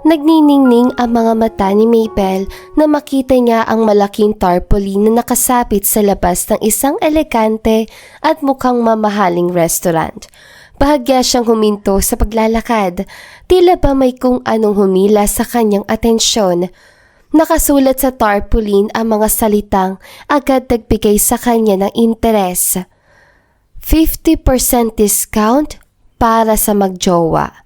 Nagniningning ang mga mata ni Mabel na makita niya ang malaking tarpaulin na nakasapit sa labas ng isang elegante at mukhang mamahaling restaurant. Bahagya siyang huminto sa paglalakad, tila ba may kung anong humila sa kanyang atensyon. Nakasulat sa tarpaulin ang mga salitang agad nagbigay sa kanya ng interes. 50% discount para sa magjowa.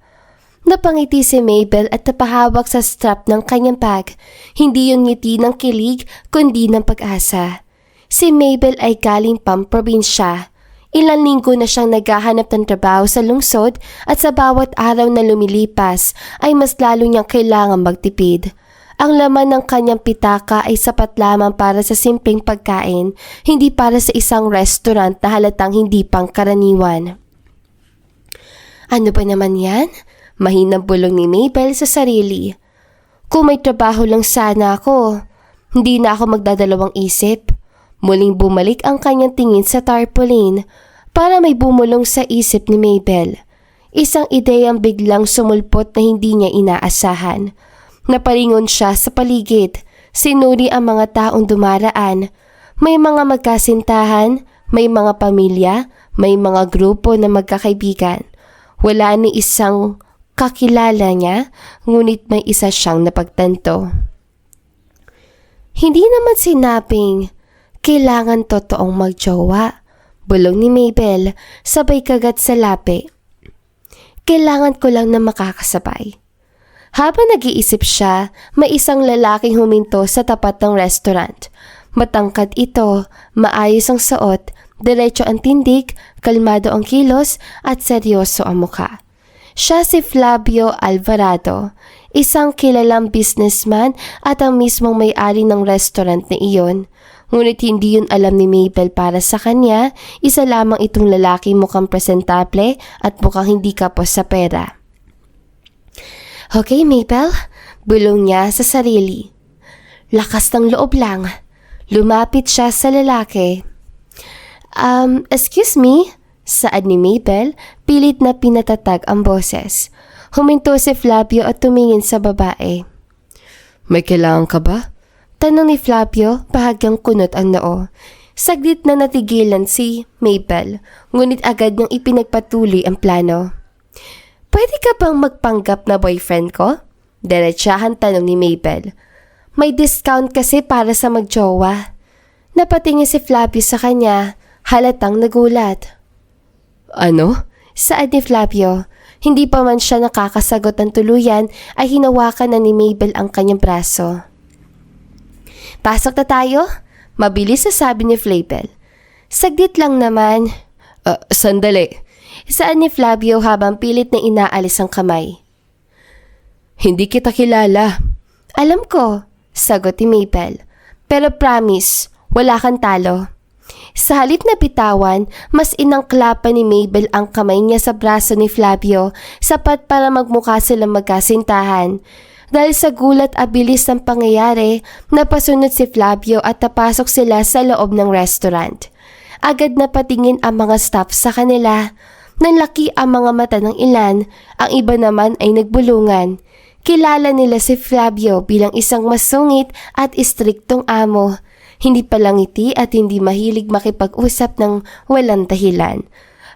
Napangiti si Mabel at napahawak sa strap ng kanyang bag. Hindi yung ngiti ng kilig, kundi ng pag-asa. Si Mabel ay galing pang probinsya. Ilang linggo na siyang naghahanap ng trabaho sa lungsod at sa bawat araw na lumilipas ay mas lalo niyang kailangang magtipid. Ang laman ng kanyang pitaka ay sapat lamang para sa simpleng pagkain, hindi para sa isang restaurant na halatang hindi pangkaraniwan. Ano ba naman yan? Mahinang bulong ni Mabel sa sarili. Kung may trabaho lang sana ako, hindi na ako magdadalawang isip. Muling bumalik ang kanyang tingin sa tarpaulin para may bumulong sa isip ni Mabel. Isang ideyang biglang sumulpot na hindi niya inaasahan. Napalingon siya sa paligid, sinuri ang mga taong dumaraan. May mga magkasintahan, may mga pamilya, may mga grupo na magkakaibigan. Wala ni isang kakilala niya, ngunit may isa siyang napagtanto. Hindi naman sinabing kailangan totoong magjowa, bulong ni Mabel sabay kagat sa lapi. Kailangan ko lang na makakasabay. Habang nag-iisip siya, may isang lalaking huminto sa tapat ng restaurant. Matangkad ito, maayos ang suot, diretso ang tindig, kalmado ang kilos at seryoso ang mukha. Siya si Flavio Alvarado, isang kilalang businessman at ang mismong may-ari ng restaurant na iyon. Ngunit hindi yun alam ni Mabel para sa kanya, isa lamang itong lalaki mukhang presentable at mukhang hindi kapos sa pera. Okay, Mabel, bulong niya sa sarili. Lakas ng loob lang. Lumapit siya sa lalaki. Excuse me? Saad ni Mabel, pilit na pinatatag ang boses. Huminto si Flavio at tumingin sa babae. May kailangan ka ba? Tanong ni Flavio, bahagyang kunot ang noo. Saglit na natigilan si Mabel, ngunit agad niyang ipinagpatuloy ang plano. Pwede ka bang magpanggap na boyfriend ko? Diretsahan tanong ni Mabel. May discount kasi para sa magjowa. Napatingin si Flavio sa kanya, halatang nagulat. Ano? Saad ni Flavio. Hindi pa man siya nakakasagot ng tuluyan ay hinawakan na ni Mabel ang kanyang braso. Pasok na tayo? Mabilis sabi ni Flavio. Saglit lang naman. Sandali. Saad ni Flavio habang pilit na inaalis ang kamay. Hindi kita kilala. Alam ko, sagot ni Mabel. Pero promise, wala kang talo. Sa halip na bitawan, mas inangklapan ni Mabel ang kamay niya sa braso ni Flavio, sapat para magmukha silang magkasintahan. Dahil sa gulat at bilis ng pangyayari, napasunod si Flavio at napasok sila sa loob ng restaurant. Agad na patingin ang mga staff sa kanila. Nanlaki ang mga mata ng ilan, ang iba naman ay nagbulungan. Kilala nila si Flavio bilang isang masungit at istriktong amo. Hindi palangiti at hindi mahilig makipag-usap ng walang dahilan.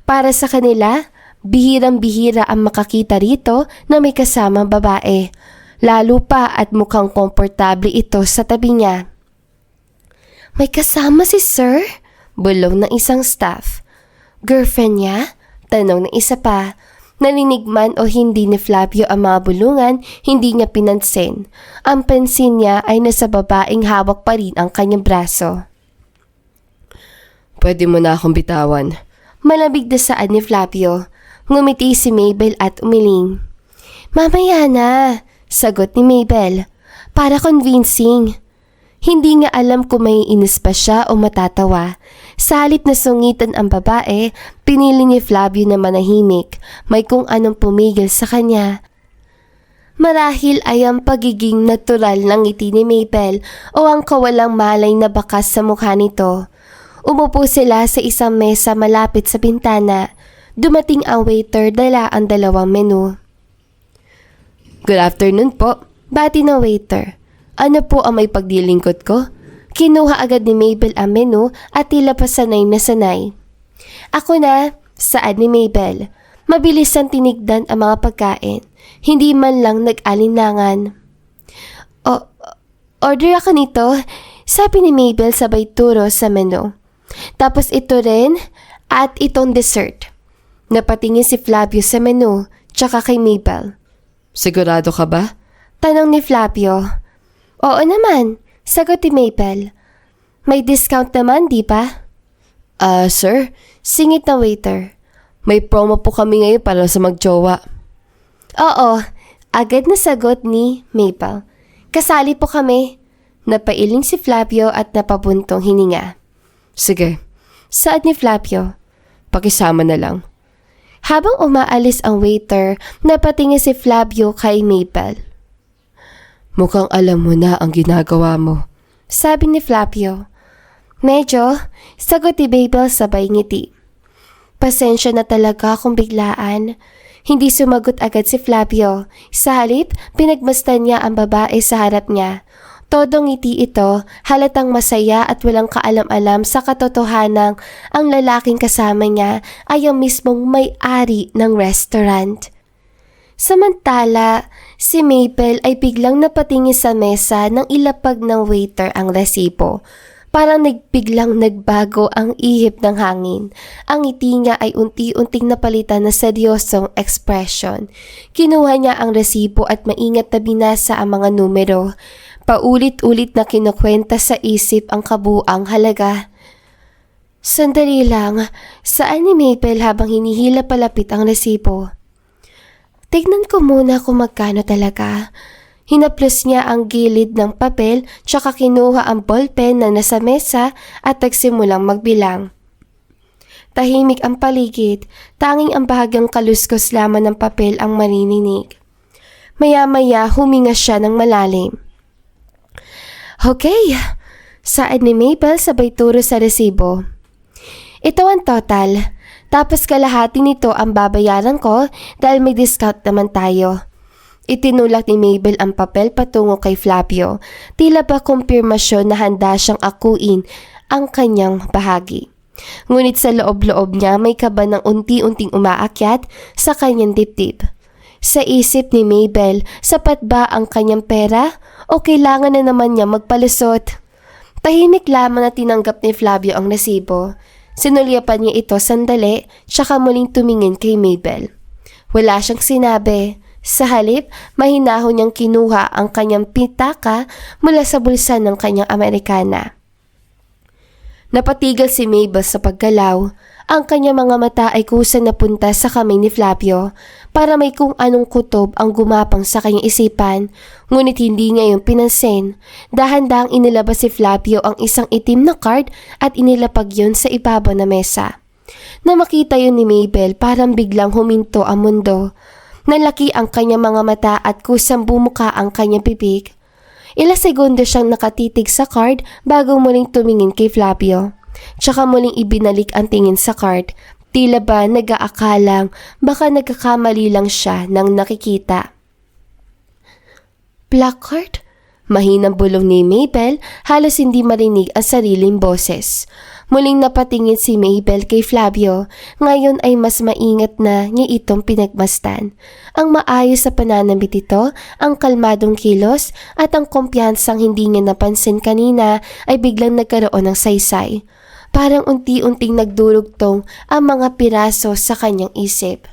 Para sa kanila, bihirang-bihira ang makakita rito na may kasamang babae. Lalo pa at mukhang komportable ito sa tabi niya. May kasama si Sir? Bulong ng isang staff. Girlfriend niya? Tanong ng isa pa. Narinig man o hindi ni Flavio ang mga bulungan, hindi niya pinansin. Ang pansin niya ay nasa babaeng hawak pa rin ang kanyang braso. Pwede mo na akong bitawan. Malamig na saad ni Flavio. Ngumiti si Mabel at umiling. Mamaya na, sagot ni Mabel. Para convincing. Hindi nga alam kung may inis pa siya o matatawa. Sa halip na sungitan ang babae, pinili ni Flavio na manahimik, may kung anong pumigil sa kanya. Marahil ay ang pagiging natural ng ngiti ni Mabel o ang kawalang malay na bakas sa mukha nito. Umupo sila sa isang mesa malapit sa bintana. Dumating ang waiter, dala ang dalawang menu. Good afternoon po. Bati na waiter. Ano po ang may pagdilingkod ko? Kinuha agad ni Mabel ang menu at tila pa sanay na sanay. Ako na, saad ni Mabel. Mabilis ang tinigdan ang mga pagkain. Hindi man lang nag-alinlangan. Order ako nito, sabi ni Mabel sabay turo sa menu. Tapos ito rin at itong dessert. Napatingin si Flavio sa menu, tsaka kay Mabel. Sigurado ka ba? Tanong ni Flavio. Oo naman, sagot ni Mabel. May discount naman, di ba? Sir, singit na waiter. May promo po kami ngayon para sa magjowa. Oo, agad na sagot ni Mabel. Kasali po kami. Napailing si Flavio at napabuntong hininga. Sige, saad ni Flavio. Pakisama na lang. Habang umaalis ang waiter, napatingin si Flavio kay Mabel. Mukhang alam mo na ang ginagawa mo, sabi ni Flavio. Medyo, sagot ni Mabel sabay ngiti. Pasensya na talaga kung biglaan. Hindi sumagot agad si Flavio. Sa halip, pinagmasdan niya ang babae sa harap niya. Todong ngiti ito, halatang masaya at walang kaalam-alam sa katotohanang ang lalaking kasama niya ay ang mismong may-ari ng restaurant. Samantala, si Mabel ay biglang napatingin sa mesa nang ilapag ng waiter ang resibo. Parang biglang nagbago ang ihip ng hangin. Ang ngiti niya ay unti-unting napalitan na seryosong ekspresyon. Kinuha niya ang resibo at maingat na binasa ang mga numero. Paulit-ulit na kinukwenta sa isip ang kabuang halaga. Sandali lang, saan ni Mabel habang hinihila palapit ang resibo? Tignan ko muna kung magkano talaga. Hinaplos niya ang gilid ng papel tsaka kinuha ang ballpen na nasa mesa at nagsimulang magbilang. Tahimik ang paligid, tanging ang bahagyang kaluskos lamang ng papel ang marininig. Maya-maya huminga siya ng malalim. Okay, saad ni Mabel sabay turo sa resibo. Ito ang total, tapos kalahati nito ang babayaran ko dahil may discount naman tayo. Itinulak ni Mabel ang papel patungo kay Flavio, tila ba kumpirmasyon na handa siyang akuin ang kanyang bahagi. Ngunit sa loob-loob niya may kaba ng unti-unting umaakyat sa kanyang dibdib. Sa isip ni Mabel, sapat ba ang kanyang pera o kailangan na naman niya magpalusot? Tahimik lamang na tinanggap ni Flavio ang resibo. Sinulyapan niya ito sandali, tsaka muling tumingin kay Mabel. Wala siyang sinabi. Sa halip, mahinahon niyang kinuha ang kanyang pitaka mula sa bulsa ng kanyang Amerikana. Napatigil si Mabel sa paggalaw. Ang kanyang mga mata ay kusa napunta sa kamay ni Flavio para may kung anong kutob ang gumapang sa kanyang isipan, ngunit hindi niya yung pinansin. Dahan-dahang inilabas si Flavio ang isang itim na card at inilapag yun sa ibabaw na mesa. Na makita yun ni Mabel, parang biglang huminto ang mundo. Nalaki ang kanyang mga mata at kusang bumuka ang kanyang bibig. Ilang segundo siyang nakatitig sa card bago muling tumingin kay Flavio. Tsaka muling ibinalik ang tingin sa card. Tila ba nag-aakalang baka nagkakamali lang siya nang nakikita. Black card? Mahinang bulong ni Mabel, halos hindi marinig ang sariling boses. Muling napatingin si Mabel kay Flavio, ngayon ay mas maingat na niya itong pinagmasdan. Ang maayos sa pananamit ito, ang kalmadong kilos at ang kumpiyansang hindi niya napansin kanina ay biglang nagkaroon ng saysay. Parang unti-unting nagdurugtong ang mga piraso sa kanyang isip.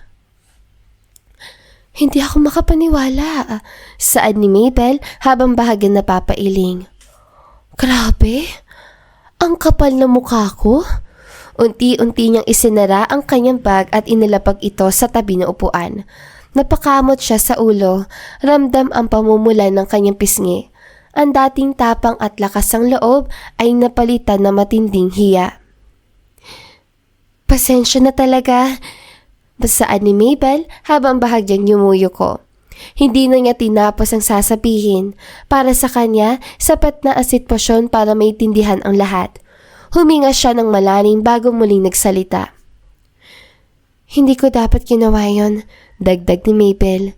Hindi ako makapaniwala, saad ni Mabel habang bahagyang napapailing. Grabe, ang kapal na mukha ko. Unti-unti niyang isinara ang kanyang bag at inilapag ito sa tabi ng upuan. Napakamot siya sa ulo, ramdam ang pamumula ng kanyang pisngi. Ang dating tapang at lakas ng loob ay napalitan na matinding hiya. Pasensya na talaga, saad ni Mabel habang bahagyang yumuyuko. Hindi na niya tinapos ang sasabihin. Para sa kanya, sapat na ang sitwasyon para maintindihan ang lahat. Huminga siya ng malalim bago muling nagsalita. Hindi ko dapat ginawa yon, dagdag ni Mabel.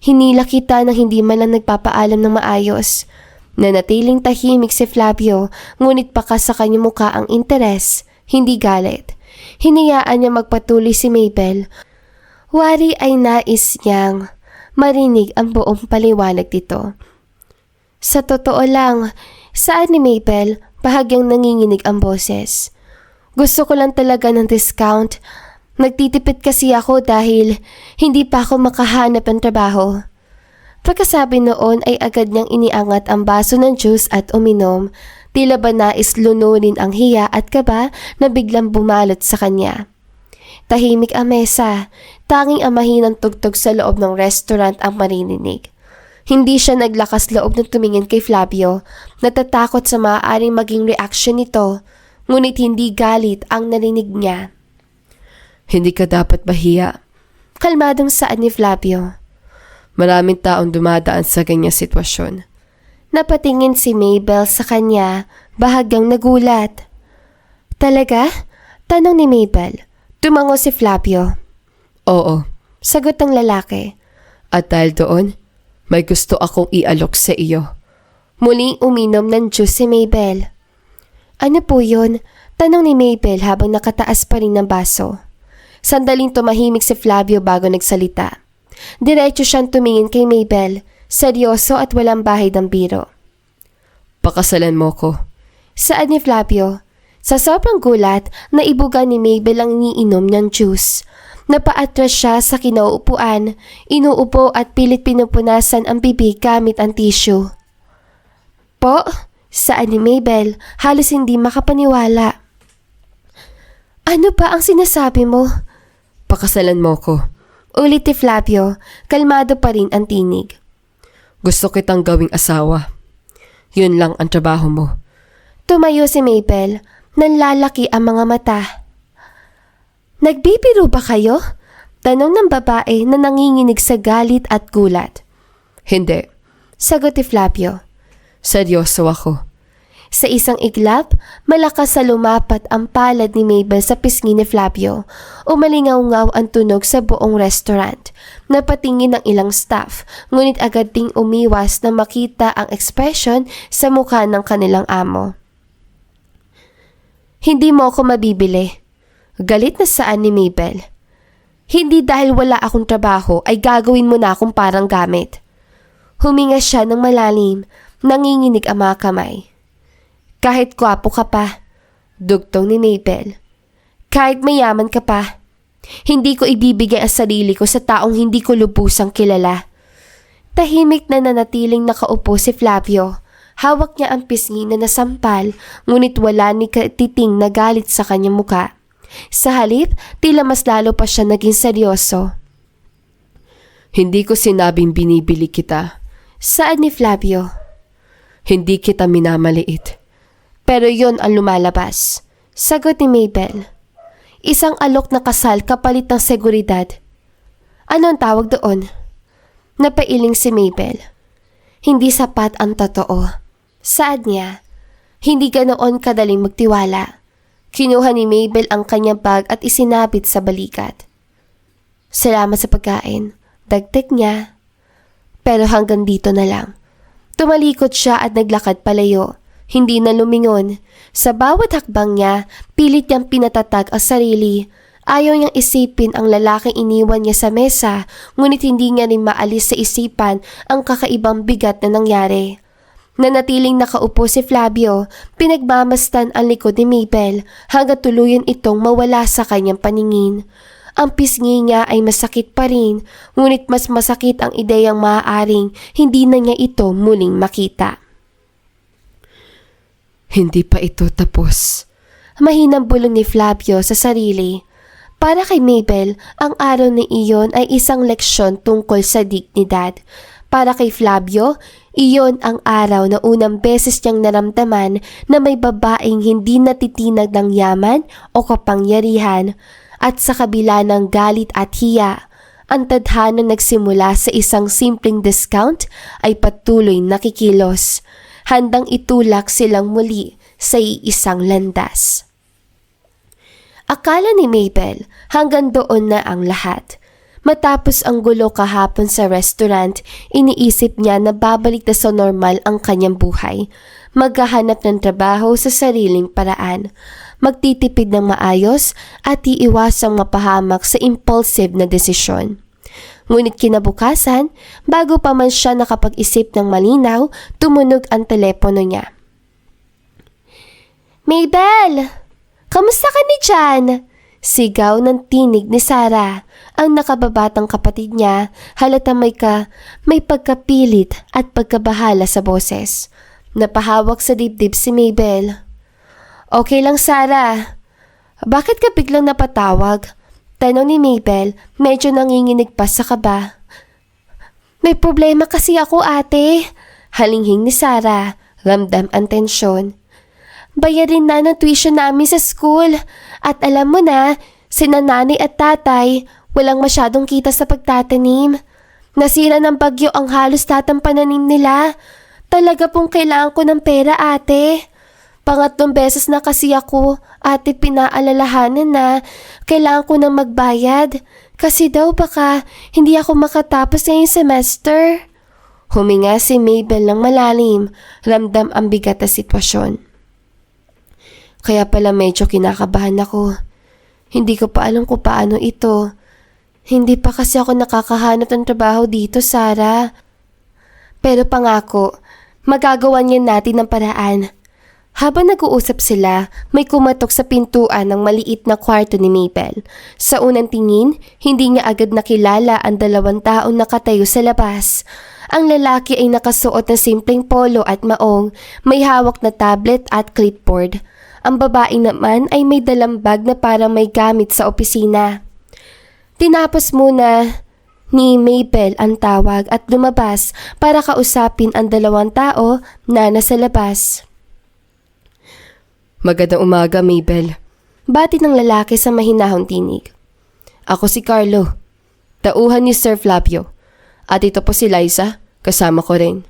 Hinila kita nang hindi man lang nagpapaalam ng maayos. Nanatiling tahimik si Flavio, ngunit baka sa kanyang muka ang interes, hindi galit. Hinayaan niya magpatuloy si Mabel. Wari ay nais niyang marinig ang buong paliwanag dito. Sa totoo lang, saan ni Mabel, bahagyang nanginginig ang boses. Gusto ko lang talaga ng discount. Nagtitipid kasi ako dahil hindi pa ako makahanap ng trabaho. Pagkasabi noon ay agad niyang iniangat ang baso ng juice at uminom. Tila ba nais lununin ang hiya at kaba na biglang bumalot sa kanya. Tahimik ang mesa, tanging ang mahinang tugtog sa loob ng restaurant ang maririnig. Hindi siya naglakas loob na tumingin kay Flavio, natatakot sa maaaring maging reaksyon nito, ngunit hindi galit ang narinig niya. Hindi ka dapat mahiya. Kalmadong saad ni Flavio. Maraming taong dumadaan sa ganyang sitwasyon. Napatingin si Mabel sa kanya, bahagyang nagulat. Talaga? Tanong ni Mabel. Tumango si Flavio. Oo. Sagot ng lalaki. At dahil doon, may gusto akong ialok sa iyo. Muling uminom ng juice si Mabel. Ano po yun? Tanong ni Mabel habang nakataas pa rin ng baso. Sandaling tumahimik si Flavio bago nagsalita. Diretso siyang tumingin kay Mabel, seryoso at walang bahid ng biro. Pakasalan mo ko. Saad ni Flavio. Sa sobrang gulat, naibuga ni Mabel ang iniinom niyang juice. Napaatras siya sa kinauupuan, inuupo at pilit pinupunasan ang bibig gamit ang tissue. Po? Saad ni Mabel, halos hindi makapaniwala. Ano ba ang sinasabi mo? Pakasalan mo ko. Ulit ni Flavio, kalmado pa rin ang tinig. Gusto kitang gawing asawa. Yun lang ang trabaho mo. Tumayo si Mabel, nanlalaki ang mga mata. Nagbibiro ba kayo? Tanong ng babae na nanginginig sa galit at gulat. Hindi. Sagot ni Flavio. Seryoso ako. Sa isang iglap, malakas sa lumapat ang palad ni Mabel sa pisngi ni Flavio. Umalingaw-ngaw ang tunog sa buong restaurant. Napatingin ng ilang staff, ngunit agad ding umiwas na makita ang ekspresyon sa mukha ng kanilang amo. Hindi mo ako mabibili. Galit na saan ni Mabel. Hindi dahil wala akong trabaho ay gagawin mo na akong parang gamit. Huminga siya ng malalim, nanginginig ang mga kamay. Kahit gwapo ka pa, dugtong ni Mabel. Kahit mayaman ka pa, hindi ko ibibigay ang sarili ko sa taong hindi ko lubusang kilala. Tahimik na nanatiling nakaupo si Flavio. Hawak niya ang pisngi na nasampal, ngunit wala ni katiting na galit sa kanyang muka. Sa halip, tila mas lalo pa siya naging seryoso. Hindi ko sinabing binibili kita. Saad ni Flavio. Hindi kita minamaliit. Pero yon ang lumalabas. Sagot ni Mabel. Isang alok na kasal kapalit ng seguridad. Ano ang tawag doon? Napailing si Mabel. Hindi sapat ang totoo. Saad niya. Hindi ganoon kadaling magtiwala. Kinuha ni Mabel ang kanyang bag at isinabit sa balikat. Salamat sa pagkain. Dagdag niya. Pero hanggang dito na lang. Tumalikod siya at naglakad palayo. Hindi na lumingon. Sa bawat hakbang niya, pilit niyang pinatatag ang sarili. Ayaw niyang isipin ang lalaking iniwan niya sa mesa, ngunit hindi niya rin maalis sa isipan ang kakaibang bigat na nangyari. Nanatiling nakaupo si Flavio, pinagmamasdan ang likod ni Mabel hanggang tuluyan itong mawala sa kanyang paningin. Ang pisngi niya ay masakit pa rin, ngunit mas masakit ang ideyang maaaring hindi na niya ito muling makita. Hindi pa ito tapos. Mahinang bulong ni Flavio sa sarili. Para kay Mabel, ang araw na iyon ay isang leksyon tungkol sa dignidad. Para kay Flavio, iyon ang araw na unang beses niyang naramdaman na may babaeng hindi natitinag ng yaman o kapangyarihan. At sa kabila ng galit at hiya, ang tadhana nagsimula sa isang simpleng discount ay patuloy nakikilos. Handang itulak silang muli sa iisang landas. Akala ni Mabel hanggang doon na ang lahat. Matapos ang gulo kahapon sa restaurant, iniisip niya na babalik na sa normal ang kanyang buhay. Maghahanap ng trabaho sa sariling paraan. Magtitipid ng maayos at iiwasang mapahamak sa impulsive na desisyon. Ngunit kinabukasan, bago pa man siya nakapag-isip ng malinaw, tumunog ang telepono niya. Mabel! Kamusta ka ni Jan? Sigaw ng tinig ni Sarah. Ang nakababatang kapatid niya, halata may pagkapilit at pagkabahala sa boses. Napahawak sa dibdib si Mabel. Okay lang, Sarah. Bakit ka biglang napatawag? Tanong ni Mabel, medyo nanginginig pa sa kaba. May problema kasi ako, ate. Halinghing ni Sarah, ramdam ang tensyon. Bayarin na ng tuition namin sa school. At alam mo na, sina nanay at tatay, walang masyadong kita sa pagtatanim. Nasira ng bagyo ang halos lahat ng pananim nila. Talaga pong kailangan ko ng pera, ate. Pangatlong beses na kasi ako, ate, pinaalalahanan na kailangan ko nang magbayad. Kasi daw baka hindi ako makatapos ngayong semester. Huminga si Mabel ng malalim, ramdam ang bigat na sitwasyon. Kaya pala medyo kinakabahan ako. Hindi ko pa alam kung paano ito. Hindi pa kasi ako nakakahanap ng trabaho dito, Sarah. Pero pangako, magagawa niyan natin ng paraan. Habang nag-uusap sila, may kumatok sa pintuan ng maliit na kwarto ni Mabel. Sa unang tingin, hindi niya agad nakilala ang 2 taong nakatayo sa labas. Ang lalaki ay nakasuot ng simpleng polo at maong, may hawak na tablet at clipboard. Ang babae naman ay may dalang bag na parang may gamit sa opisina. Tinapos muna ni Mabel ang tawag at lumabas para kausapin ang 2 tao na nasa labas. Magandang umaga, Mabel. Bati ng lalaki sa mahinahong tinig. Ako si Carlo, tauhan ni Sir Flavio. At ito po si Liza, kasama ko rin.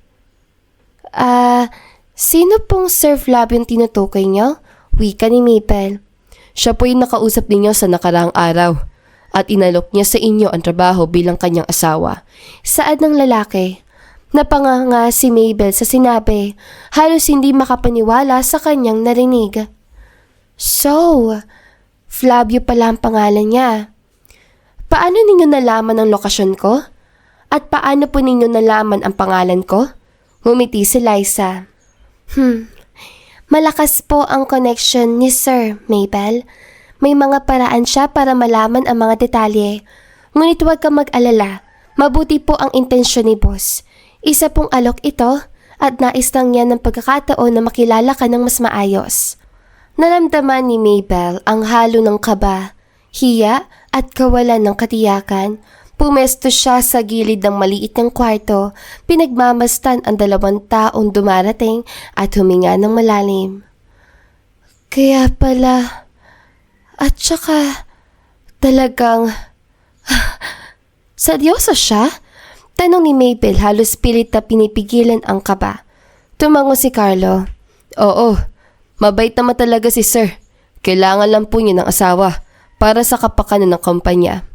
Sino pong Sir Flavio yung tinutukoy niyo? Wika ni Mabel. Siya po yung nakausap ninyo sa nakaraang araw at inalok niya sa inyo ang trabaho bilang kanyang asawa. Saad ng lalaki. Napanganga si Mabel sa sinabi, halos hindi makapaniwala sa kanyang narinig. So, Flavio pala ang pangalan niya. Paano ninyo nalaman ang lokasyon ko? At paano po ninyo nalaman ang pangalan ko? Ngumiti si Liza. Malakas po ang connection ni Sir Mabel. May mga paraan siya para malaman ang mga detalye. Ngunit huwag kang mag-alala. Mabuti po ang intensyon ni boss. Isa pong alok ito at nais lang niya ng pagkakataon na makilala ka ng mas maayos. Naramdaman ni Mabel ang halo ng kaba, hiya at kawalan ng katiyakan. Pumesto siya sa gilid ng maliit ng kwarto, pinagmamastan ang 2 taong dumarating at huminga ng malalim. Kaya pala, at saka talagang, seryoso siya? Tanong ni Mabel halos pilit na pinipigilan ang kaba. Tumango si Carlo. Oo, mabait naman talaga si Sir. Kailangan lang po niya ng asawa para sa kapakanan ng kumpanya.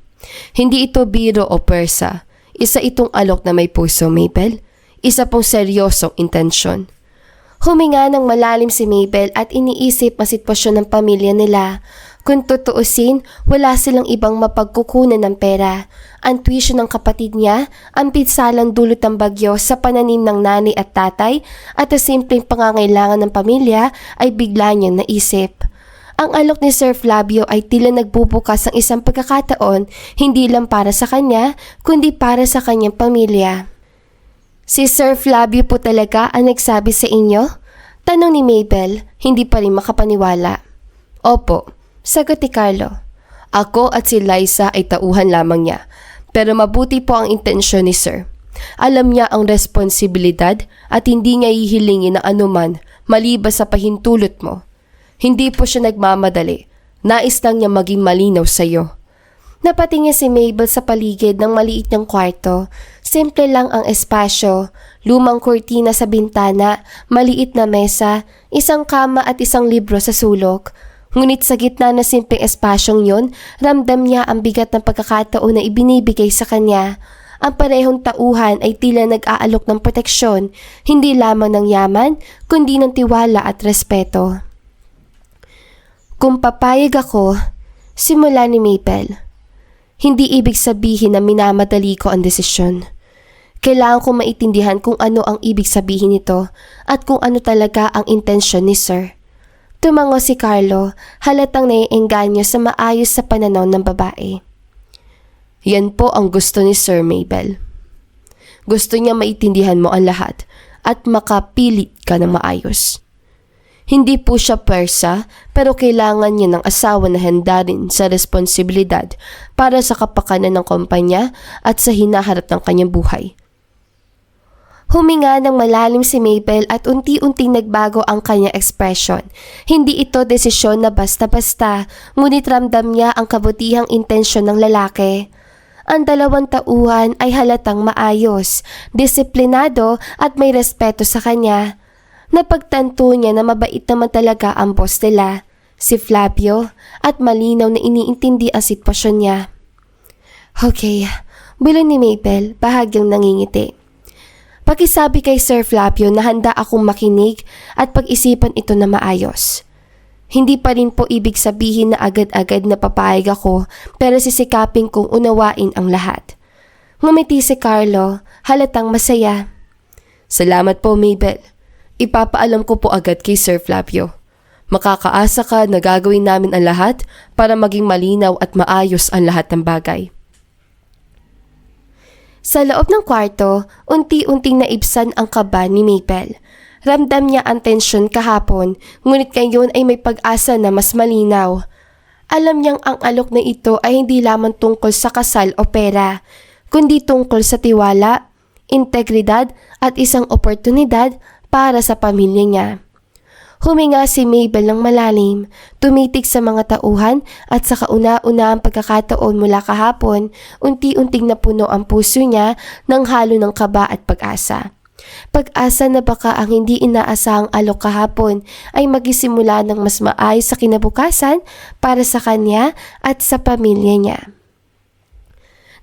Hindi ito biro o persa. Isa itong alok na may puso, Mabel. Isa pong seryosong intensyon. Huminga ng malalim si Mabel at iniisip ang sitwasyon ng pamilya nila. Kung tutuusin, wala silang ibang mapagkukunan ng pera. Ang tuition ng kapatid niya, ang pinsalang dulot ng bagyo sa pananim ng nanay at tatay, at ang simpleng pangangailangan ng pamilya ay bigla niyang naisip. Ang alok ni Sir Flavio ay tila nagbubukas ng isang pagkakataon hindi lang para sa kanya, kundi para sa kanyang pamilya. Si Sir Flavio po talaga ang nagsabi sa inyo? Tanong ni Mabel, hindi pa rin makapaniwala. Opo, sagot ni Carlo. Ako at si Liza ay tauhan lamang niya, pero mabuti po ang intensyon ni Sir. Alam niya ang responsibilidad at hindi niya hihilingin na anuman maliban sa pahintulot mo. Hindi po siya nagmamadali. Nais lang niya maging malinaw sa iyo. Napatingin si Mabel sa paligid ng maliit ng kwarto. Simple lang ang espasyo, lumang kurtina sa bintana, maliit na mesa, isang kama at isang libro sa sulok. Ngunit sa gitna ng simpleng espasyong yon, ramdam niya ang bigat ng pagkakataon na ibinibigay sa kanya. Ang parehong tauhan ay tila nag-aalok ng proteksyon, hindi lamang ng yaman, kundi ng tiwala at respeto. Kung papayag ako, simula ni Maple, hindi ibig sabihin na minamadali ko ang desisyon. Kailangan kong maintindihan kung ano ang ibig sabihin nito at kung ano talaga ang intensyon ni Sir. Tumango si Carlo, halatang naiengganyo sa maayos sa pananaw ng babae. Yan po ang gusto ni Sir Mabel. Gusto niya maintindihan mo ang lahat at makapilit ka ng maayos. Hindi po siya persa, pero kailangan niya ng asawa na handa rin sa responsibilidad para sa kapakanan ng kumpanya at sa hinaharap ng kanyang buhay. Huminga ng malalim si Mabel at unti-unting nagbago ang kanyang ekspresyon. Hindi ito desisyon na basta-basta, ngunit ramdam niya ang kabutihang intensyon ng lalaki. Ang dalawang tauhan ay halatang maayos, disiplinado at may respeto sa kanya. Napagtanto niya na mabait naman talaga ang boss nila, si Flavio, at malinaw na iniintindi ang sitwasyon niya. Okay, bulong ni Mabel, bahagyang nangingiti. Pakisabi kay Sir Flavio na handa akong makinig at pag-isipan ito na maayos. Hindi pa rin po ibig sabihin na agad-agad na papayag ako, pero sisikapin kong unawain ang lahat. Ngumiti si Carlo, halatang masaya. Salamat po, Mabel. Ipapaalam ko po agad kay Sir Flavio. Makakaasa ka na gagawin namin ang lahat para maging malinaw at maayos ang lahat ng bagay. Sa loob ng kwarto, unti-unting naibsan ang kaba ni Mabel. Ramdam niya ang tensyon kahapon, ngunit ngayon ay may pag-asa na mas malinaw. Alam niyang ang alok na ito ay hindi lamang tungkol sa kasal o pera, kundi tungkol sa tiwala, integridad at isang oportunidad para sa pamilya niya. Huminga si Mabel ng malalim, tumitig sa mga tauhan at sa kauna-unahang pagkakataon mula kahapon, unti-unting napuno ang puso niya ng halo ng kaba at pag-asa. Pag-asa na baka ang hindi inaasahang alok kahapon ay magisimula ng mas maayos sa kinabukasan para sa kanya at sa pamilya niya.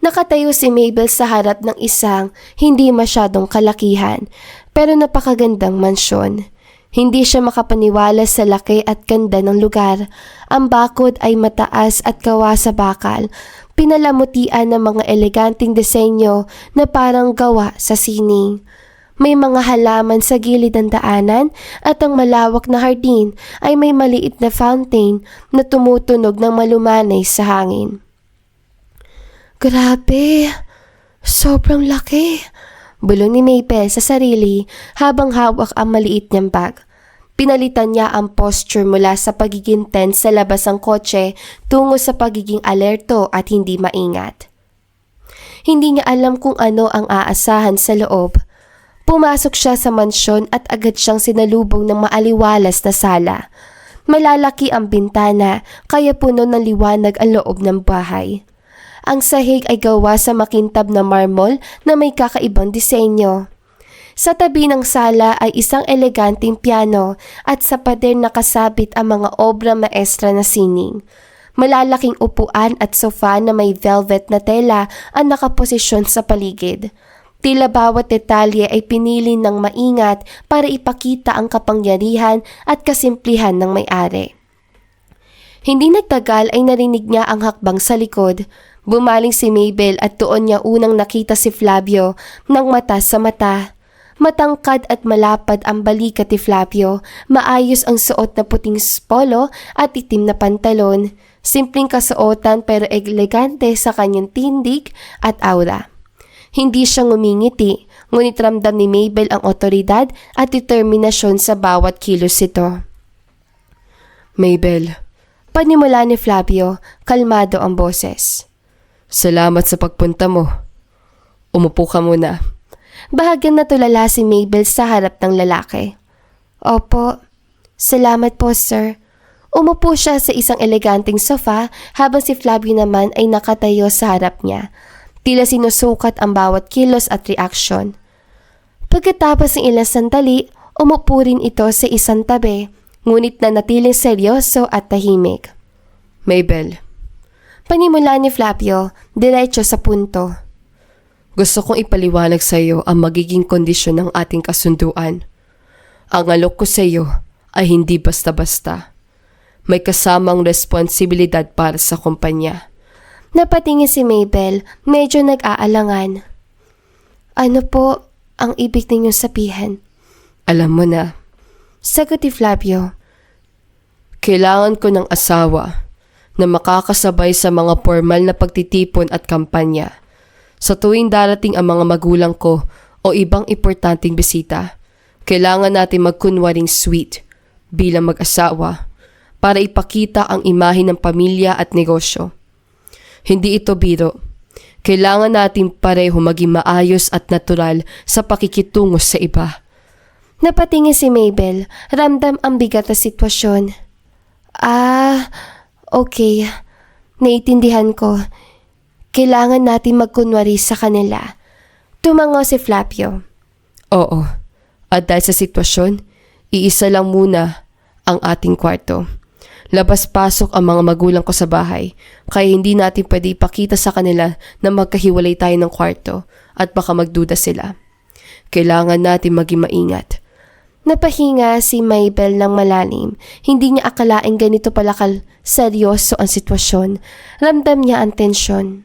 Nakatayo si Mabel sa harap ng isang hindi masyadong kalakihan pero napakagandang mansyon. Hindi siya makapaniwala sa laki at ganda ng lugar. Ang bakod ay mataas at gawa sa bakal. Pinalamutian ng mga eleganteng disenyo na parang gawa sa sining. May mga halaman sa gilid ng daanan at ang malawak na hardin ay may maliit na fountain na tumutunog ng malumanay sa hangin. Grabe! Sobrang laki! Bulong ni Mabel sa sarili habang hawak ang maliit niyang bag. Pinalitan niya ang posture mula sa pagiging tense sa labas ng kotse tungo sa pagiging alerto at hindi maingat. Hindi niya alam kung ano ang aasahan sa loob. Pumasok siya sa mansyon at agad siyang sinalubong ng maaliwalas na sala. Malalaki ang bintana kaya puno ng liwanag ang loob ng bahay. Ang sahig ay gawa sa makintab na marmol na may kakaibang disenyo. Sa tabi ng sala ay isang eleganteng piano at sa pader nakasabit ang mga obra maestra na sining. Malalaking upuan at sofa na may velvet na tela ang nakaposisyon sa paligid. Tila bawat detalye ay pinili ng maingat para ipakita ang kapangyarihan at kasimplihan ng may-ari. Hindi nagtagal ay narinig niya ang hakbang sa likod. Bumaling si Mabel at doon niya unang nakita si Flavio ng mata sa mata. Matangkad at malapad ang balikat ni Flavio, maayos ang suot na puting polo at itim na pantalon. Simpleng kasuotan pero elegante sa kanyang tindig at aura. Hindi siya ngumingiti, ngunit ramdam ni Mabel ang otoridad at determinasyon sa bawat kilos ito. Mabel, panimula ni Flavio, kalmado ang boses. Salamat sa pagpunta mo. Umupo ka muna. Bahagyang natulala si Mabel sa harap ng lalaki. Opo, salamat po sir. Umupo siya sa isang eleganteng sofa habang si Flavio naman ay nakatayo sa harap niya. Tila sinusukat ang bawat kilos at reaksyon. Pagkatapos ng ilang sandali, umupo rin ito sa isang tabi. ngunit nanatiling seryoso at tahimik. Mabel, Panimula ni Flavio, diretso sa punto. gusto kong ipaliwanag sa iyo ang magiging kondisyon ng ating kasunduan. Ang alok ko sa iyo ay hindi basta-basta. May kasamang responsibilidad para sa kumpanya. Napatingin si Mabel, medyo nag-aalangan. Ano po ang ibig ninyong sabihin? Alam mo na, Sagot ni Flavio. kailangan ko ng asawa na makakasabay sa mga formal na pagtitipon at kampanya. Sa tuwing darating ang mga magulang ko o ibang importanteng bisita, kailangan natin magkunwaring sweet bilang mag-asawa para ipakita ang imahe ng pamilya at negosyo. Hindi ito biro. Kailangan natin pareho maging maayos at natural sa pakikitungo sa iba. Napatingin si Mabel, ramdam ang bigat na sitwasyon. Okay. Naiintindihan ko. Kailangan natin magkunwari sa kanila. Tumango si Flavio. Oo. At dahil sa sitwasyon, iisa lang muna ang ating kwarto. Labas-pasok ang mga magulang ko sa bahay, kaya hindi natin pwede ipakita sa kanila na magkahiwalay tayo ng kwarto at baka magduda sila. Kailangan natin maging maingat. Napahinga si Mabel ng malalim. Hindi niya akalaing ganito pala seryoso ang sitwasyon. Ramdam niya ang tensyon.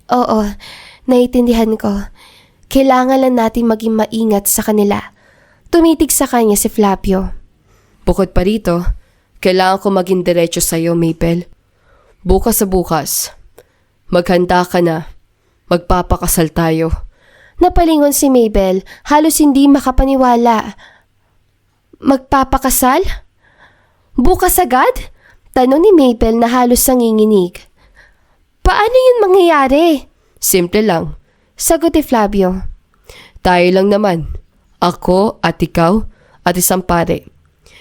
Oo, naiintindihan ko. Kailangan lang natin maging maingat sa kanila. Tumitig sa kanya si Flavio. Bukod pa rito, kailangan ko maging diretso sa iyo, Mabel. Bukas sa bukas, maghanda ka na. Magpapakasal tayo. Napalingon si Mabel, halos hindi makapaniwala. Magpapakasal? Bukas agad? Tanong ni Mabel na halos nanginginig. Paano yun mangyayari? Simple lang. Sagot ni Flavio. Tayo lang naman. Ako at ikaw at isang pare.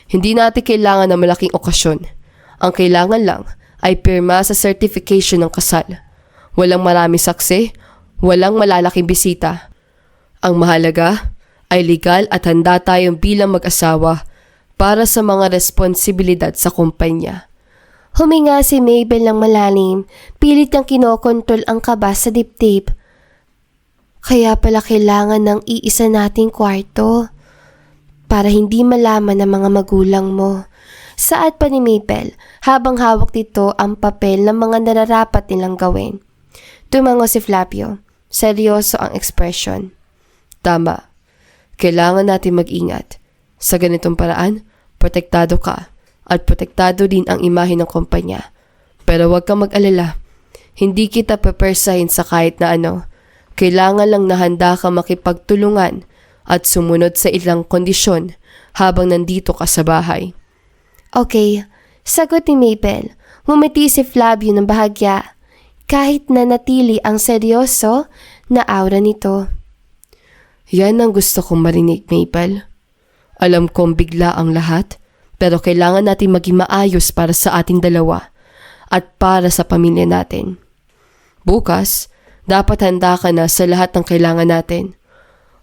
Hindi natin kailangan ng malaking okasyon. Ang kailangan lang ay pirma sa certification ng kasal. Walang maraming saksi, walang malalaking bisita. Ang mahalaga ay legal at handa tayong bilang mag-asawa para sa mga responsibilidad sa kumpanya. Huminga si Mabel ng malalim, pilit niyang kinokontrol ang kaba sa dibdib. Kaya pala kailangan ng iisa nating kwarto para hindi malaman ng mga magulang mo. Saad pa ni Mabel habang hawak dito ang papel ng mga nararapat nilang gawin. Tumango si Flavio. Seryoso ang ekspresyon. Tama. Kailangan natin mag-ingat. Sa ganitong paraan, protektado ka at protektado din ang imahe ng kumpanya. Pero huwag kang mag-alala. Hindi kita pepersahin sa kahit na ano. Kailangan lang na handa ka makipagtulungan at sumunod sa ilang kondisyon habang nandito ka sa bahay. Okay, sagot ni Mabel. Ngumiti si Flavio ng bahagya. Kahit na natili ang seryoso na aura nito. Yan ang gusto kong marinig, Mabel. Alam kong bigla ang lahat, pero kailangan natin maging maayos para sa ating dalawa at para sa pamilya natin. Bukas, dapat handa ka na sa lahat ng kailangan natin.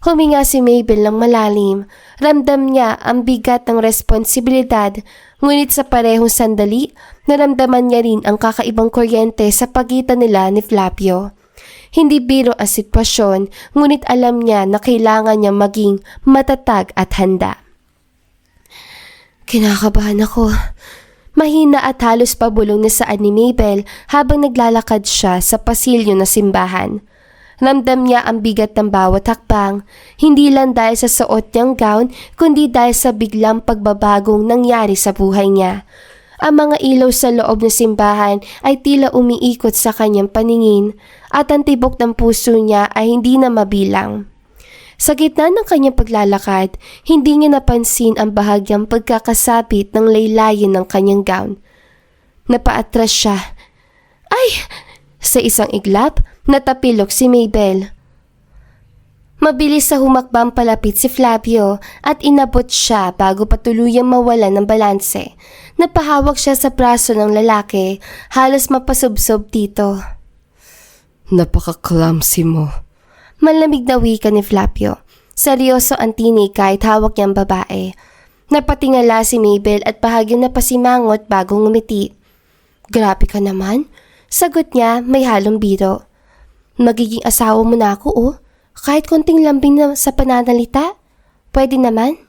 Huminga si Mabel ng malalim. Ramdam niya ang bigat ng responsibilidad, ngunit sa parehong sandali, naramdaman niya rin ang kakaibang kuryente sa pagitan nila ni Flavio. Hindi biro ang sitwasyon, ngunit alam niya na kailangan niya maging matatag at handa. Kinakabahan ako. Mahina at halos pabulong na saan ni Mabel habang naglalakad siya sa pasilyo ng simbahan. Ramdam niya ang bigat ng bawat hakbang, hindi lang dahil sa suot niyang gown, kundi dahil sa biglang pagbabagong nangyari sa buhay niya. Ang mga ilaw sa loob ng simbahan ay tila umiikot sa kanyang paningin at ang tibok ng puso niya ay hindi na mabilang. Sa gitna ng kanyang paglalakad, hindi niya napansin ang bahagyang pagkakasabit ng laylayin ng kanyang gown. Napaatras siya. Ay! Sa isang iglap, natapilok si Mabel. Mabilis sa humakbang palapit si Flavio at inabot siya bago patuluyang mawalan ng balanse. Napahawak siya sa braso ng lalaki, halos mapasubsob dito. Napaka-clumsy mo. Malamig na wika ni Flavio. Seryoso ang tinig kahit hawak niyang babae. Napatingala si Mabel at bahagyo na pasimangot bago ngumiti. Grabe ka naman, sagot niya may halong biro. Magiging asawa mo na ako oh, kahit konting lambing na sa pananalita. Pwede naman.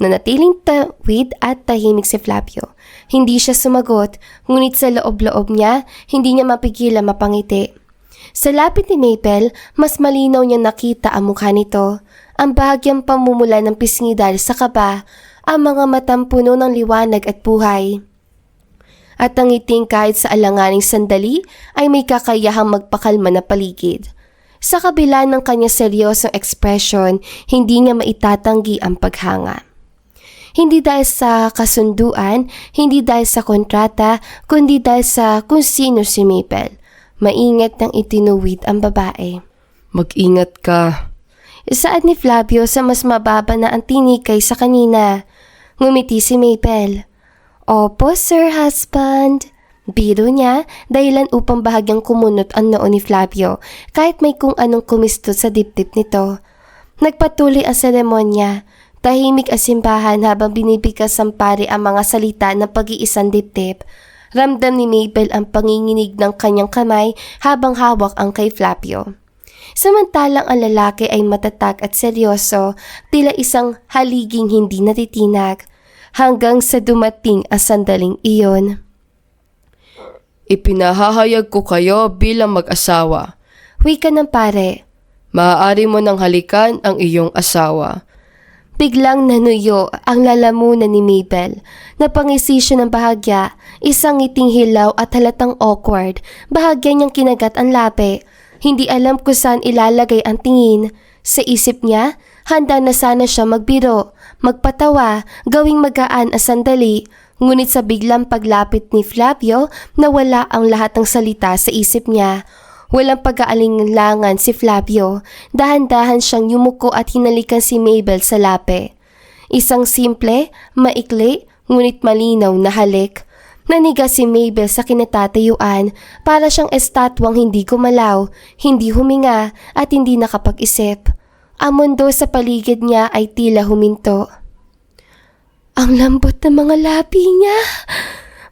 Nanatiling tawid at tahimik si Flavio. Hindi siya sumagot, ngunit sa loob-loob niya, hindi niya mapigilan mapangiti. Sa lapit ni Mabel, mas malinaw niyang nakita ang mukha nito. Ang bahagyang pamumula ng pisngi dahil sa kaba, ang mga matang puno ng liwanag at buhay. At ang ngiting kahit sa alanganing sandali ay may kakayahang magpakalma na paligid. Sa kabila ng kanyang seryosong ekspresyon, hindi niya maitatanggi ang paghanga. Hindi dahil sa kasunduan, hindi dahil sa kontrata, kundi dahil sa kung sino si Mabel. Maingat nang itinuwid ang babae. Mag-ingat ka. Isaad ni Flavio sa mas mababa na ang tinig kaysa kanina. Ngumiti si Mabel. Opo, Sir Husband. Biro niya dahilan upang bahagyang kumunot ang noo ni Flavio kahit may kung anong kumisto sa dibdib nito. Nagpatuloy ang seremonya. Tahimik ang simbahan habang binibigkas ang pari ang mga salita ng pag-iisang dibdib. Ramdam ni Mabel ang panginginig ng kanyang kamay habang hawak ang kay Flavio. Samantalang ang lalaki ay matatag at seryoso, tila isang haliging hindi natitinag, hanggang sa dumating ang sandaling iyon. Ipinahahayag ko kayo bilang mag-asawa. Wika ng pare. Maaari mo nang halikan ang iyong asawa. Biglang nanuyo ang lalamunan ni Mabel. Napangisi siya ng bahagya, isang ngiting hilaw at halatang awkward, bahagya niyang kinagat ang labi. Hindi alam kung saan ilalagay ang tingin. Sa isip niya, handa na sana siya magbiro, magpatawa, gawing magaan ang sandali. Ngunit sa biglang paglapit ni Flavio, nawala ang lahat ng salita sa isip niya. Walang pag-aalinlangan si Flavio. Dahan-dahan siyang yumuko at hinalikan si Mabel sa lape. Isang simple, maikli, ngunit malinaw na halik. Naniga si Mabel sa kinatatayuan para siyang estatwang hindi gumalaw, hindi huminga at hindi nakapag-isip. Ang mundo sa paligid niya ay tila huminto. Ang lambot ng mga labi niya.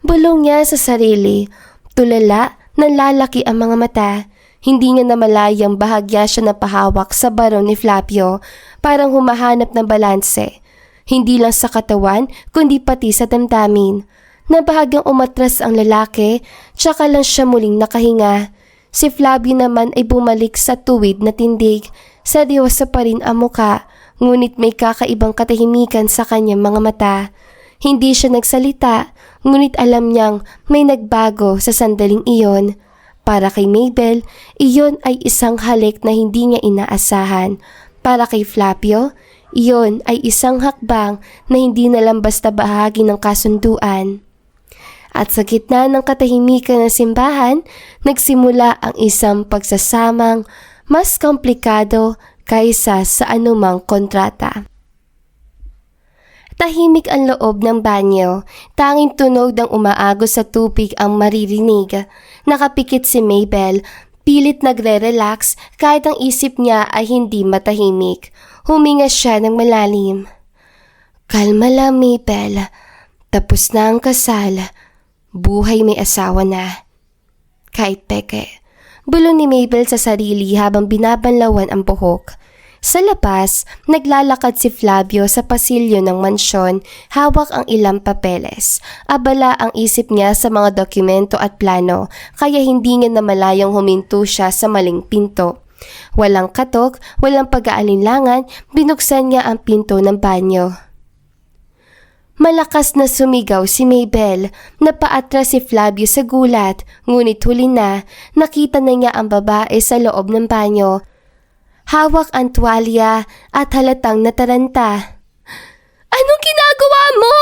Bulong niya sa sarili. Tulala, nanlalaki ang mga mata. Hindi niya namalayang bahagya siya napahawak sa baron ni Flavio, parang humahanap ng balanse. Hindi lang sa katawan, kundi pati sa damdamin. Nabahagyang umatras ang lalaki, tsaka lang siya muling nakahinga. Si Flavio naman ay bumalik sa tuwid na tindig. Seryoso pa rin ang muka, ngunit may kakaibang katahimikan sa kanyang mga mata. Hindi siya nagsalita, ngunit alam niyang may nagbago sa sandaling iyon. Para kay Mabel, iyon ay isang halik na hindi niya inaasahan. Para kay Flavio, iyon ay isang hakbang na hindi na lang basta bahagi ng kasunduan. At sa gitna ng katahimikan ng simbahan, nagsimula ang isang pagsasamang mas komplikado kaysa sa anumang kontrata. Tahimik ang loob ng banyo, tanging tunog ng umaagos sa tubig ang maririnig. Nakapikit si Mabel, pilit nagre-relax kahit ang isip niya ay hindi matahimik. Huminga siya ng malalim. Kalma lang, Mabel. Tapos na ang kasal. Buhay may asawa na. Kahit peke. Bulong ni Mabel sa sarili habang binabanlawan ang buhok. Sa labas, naglalakad si Flavio sa pasilyo ng mansyon, hawak ang ilang papeles. Abala ang isip niya sa mga dokumento at plano, kaya hindi niya namalayang huminto siya sa maling pinto. Walang katok, walang pag-aalinlangan, binuksan niya ang pinto ng banyo. Malakas na sumigaw si Mabel. Napaatras si Flavio sa gulat, ngunit huli na, nakita na niya ang babae sa loob ng banyo. Hawak ang tuwalya at halatang nataranta. Anong ginagawa mo?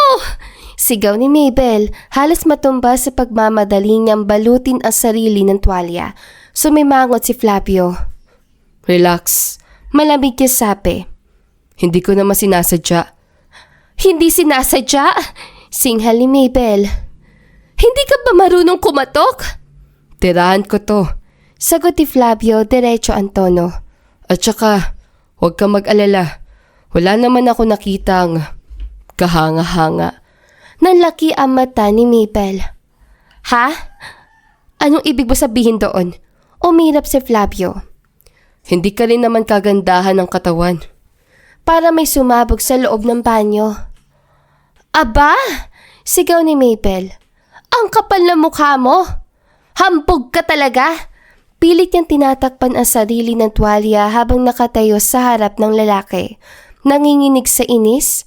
Sigaw ni Mabel, halos matumba sa pagmamadali niyang balutin ang sarili ng tuwalya. Sumimangot si Flavio. Relax. Malamig niya sabi. Hindi ko naman sinasadya. Hindi sinasadya? Singhal ni Mabel. Hindi ka ba marunong kumatok? Tirahan ko to. Sagot ni Flavio, diretso ang tono. At saka, huwag ka mag-alala. Wala naman ako nakitang kahanga-hanga. Nanlaki ang mata ni Mabel. Ha? Anong ibig mo sabihin doon? Umirap si Flavio. Hindi ka rin naman kagandahan ng katawan. Para may sumabog sa loob ng banyo. Aba! Sigaw ni Mabel. Ang kapal na mukha mo! Hambog ka talaga! Pilit niyang tinatakpan ang sarili ng tuwalya habang nakatayo sa harap ng lalaki. Nanginginig sa inis.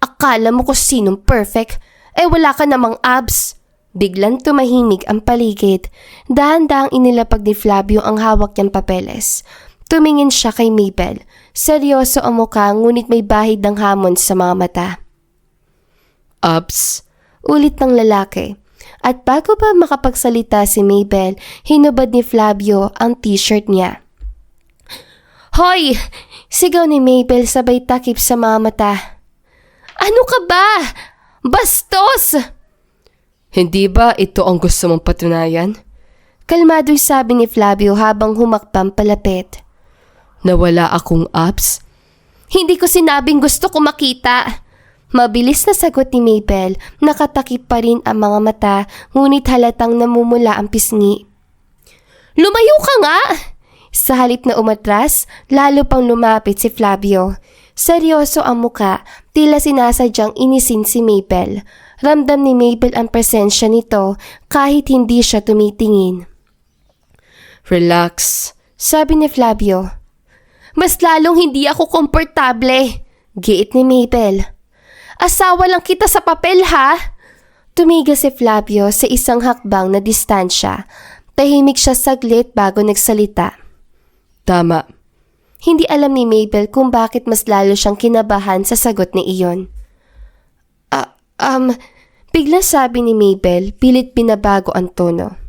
Akala mo kung sinong perfect, wala ka namang abs. Biglang tumahimik ang paligid. Dahan-dahang inilapag ni Flavio ang hawak niyang papeles. Tumingin siya kay Mabel. Seryoso ang mukha ngunit may bahid ng hamon sa mga mata. Abs? Ulit ng lalaki. At bago pa makapagsalita si Mabel, hinubad ni Flavio ang t-shirt niya. Hoy! Sigaw ni Mabel sabay takip sa mga mata. Ano ka ba? Bastos! Hindi ba ito ang gusto mong patunayan? Kalmado'y sabi ni Flavio habang humakbang palapit. Nawala akong abs? Hindi ko sinabing gusto ko makita. Mabilis na sagot ni Mabel, nakatakip pa rin ang mga mata, ngunit halatang namumula ang pisngi. Lumayo ka nga! Sa halip na umatras, lalo pang lumapit si Flavio. Seryoso ang muka, tila sinasadyang inisin si Mabel. Ramdam ni Mabel ang presensya nito kahit hindi siya tumitingin. Relax, sabi ni Flavio. Mas lalong hindi ako komportable, giit ni Mabel. Asawa lang kita sa papel ha? Tumiga si Flavio sa isang hakbang na distansya. Tahimik siya saglit bago nagsalita. Tama. Hindi alam ni Mabel kung bakit mas lalo siyang kinabahan sa sagot ni iyon. Bigla sabi ni Mabel, pilit binabago ang tono.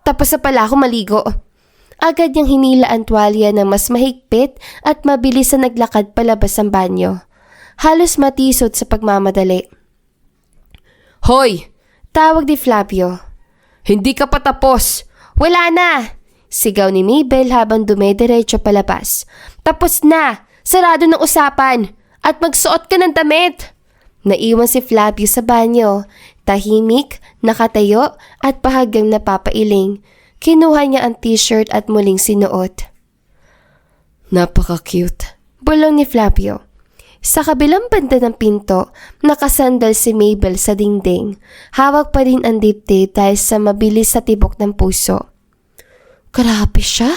Tapos na pala ako maligo. Agad niyang hinila ang tuwalya na mas mahigpit at mabilis na naglakad palabas ng banyo. Halos matisod sa pagmamadali. Hoy! Tawag ni Flavio. Hindi ka pa tapos! Wala na! Sigaw ni Mabel habang dumediretso palabas. Tapos na! Sarado ng usapan! At magsuot ka ng damit! Naiwan si Flavio sa banyo. Tahimik, nakatayo at bahagyang napapailing. Kinuha niya ang t-shirt at muling sinuot. Napaka-cute. Bulong ni Flavio. Sa kabilang banda ng pinto, nakasandal si Mabel sa dingding. Hawak pa rin ang dibdib dahil sa mabilis sa tibok ng puso. Grabe siya,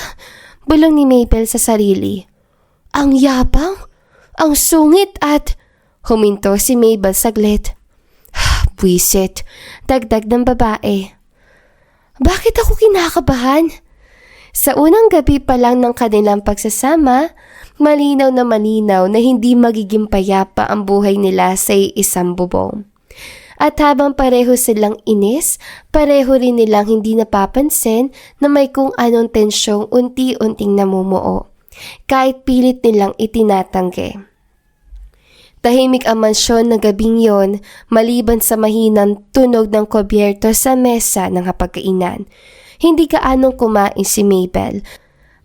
bulong ni Mabel sa sarili. Ang yabang, ang sungit at... Huminto si Mabel saglit. Buwisit, dagdag ng babae. Bakit ako kinakabahan? Sa unang gabi pa lang ng kanilang pagsasama, malinaw na hindi magiging payapa ang buhay nila sa isang bubong. At habang pareho silang inis, pareho rin nilang hindi napapansin na may kung anong tensyong unti-unting namumuo, kahit pilit nilang itinatanggi. Tahimik ang mansyon na gabing yon maliban sa mahinang tunog ng kubyerto sa mesa ng hapagkainan. Hindi kaanong kumain si Mabel.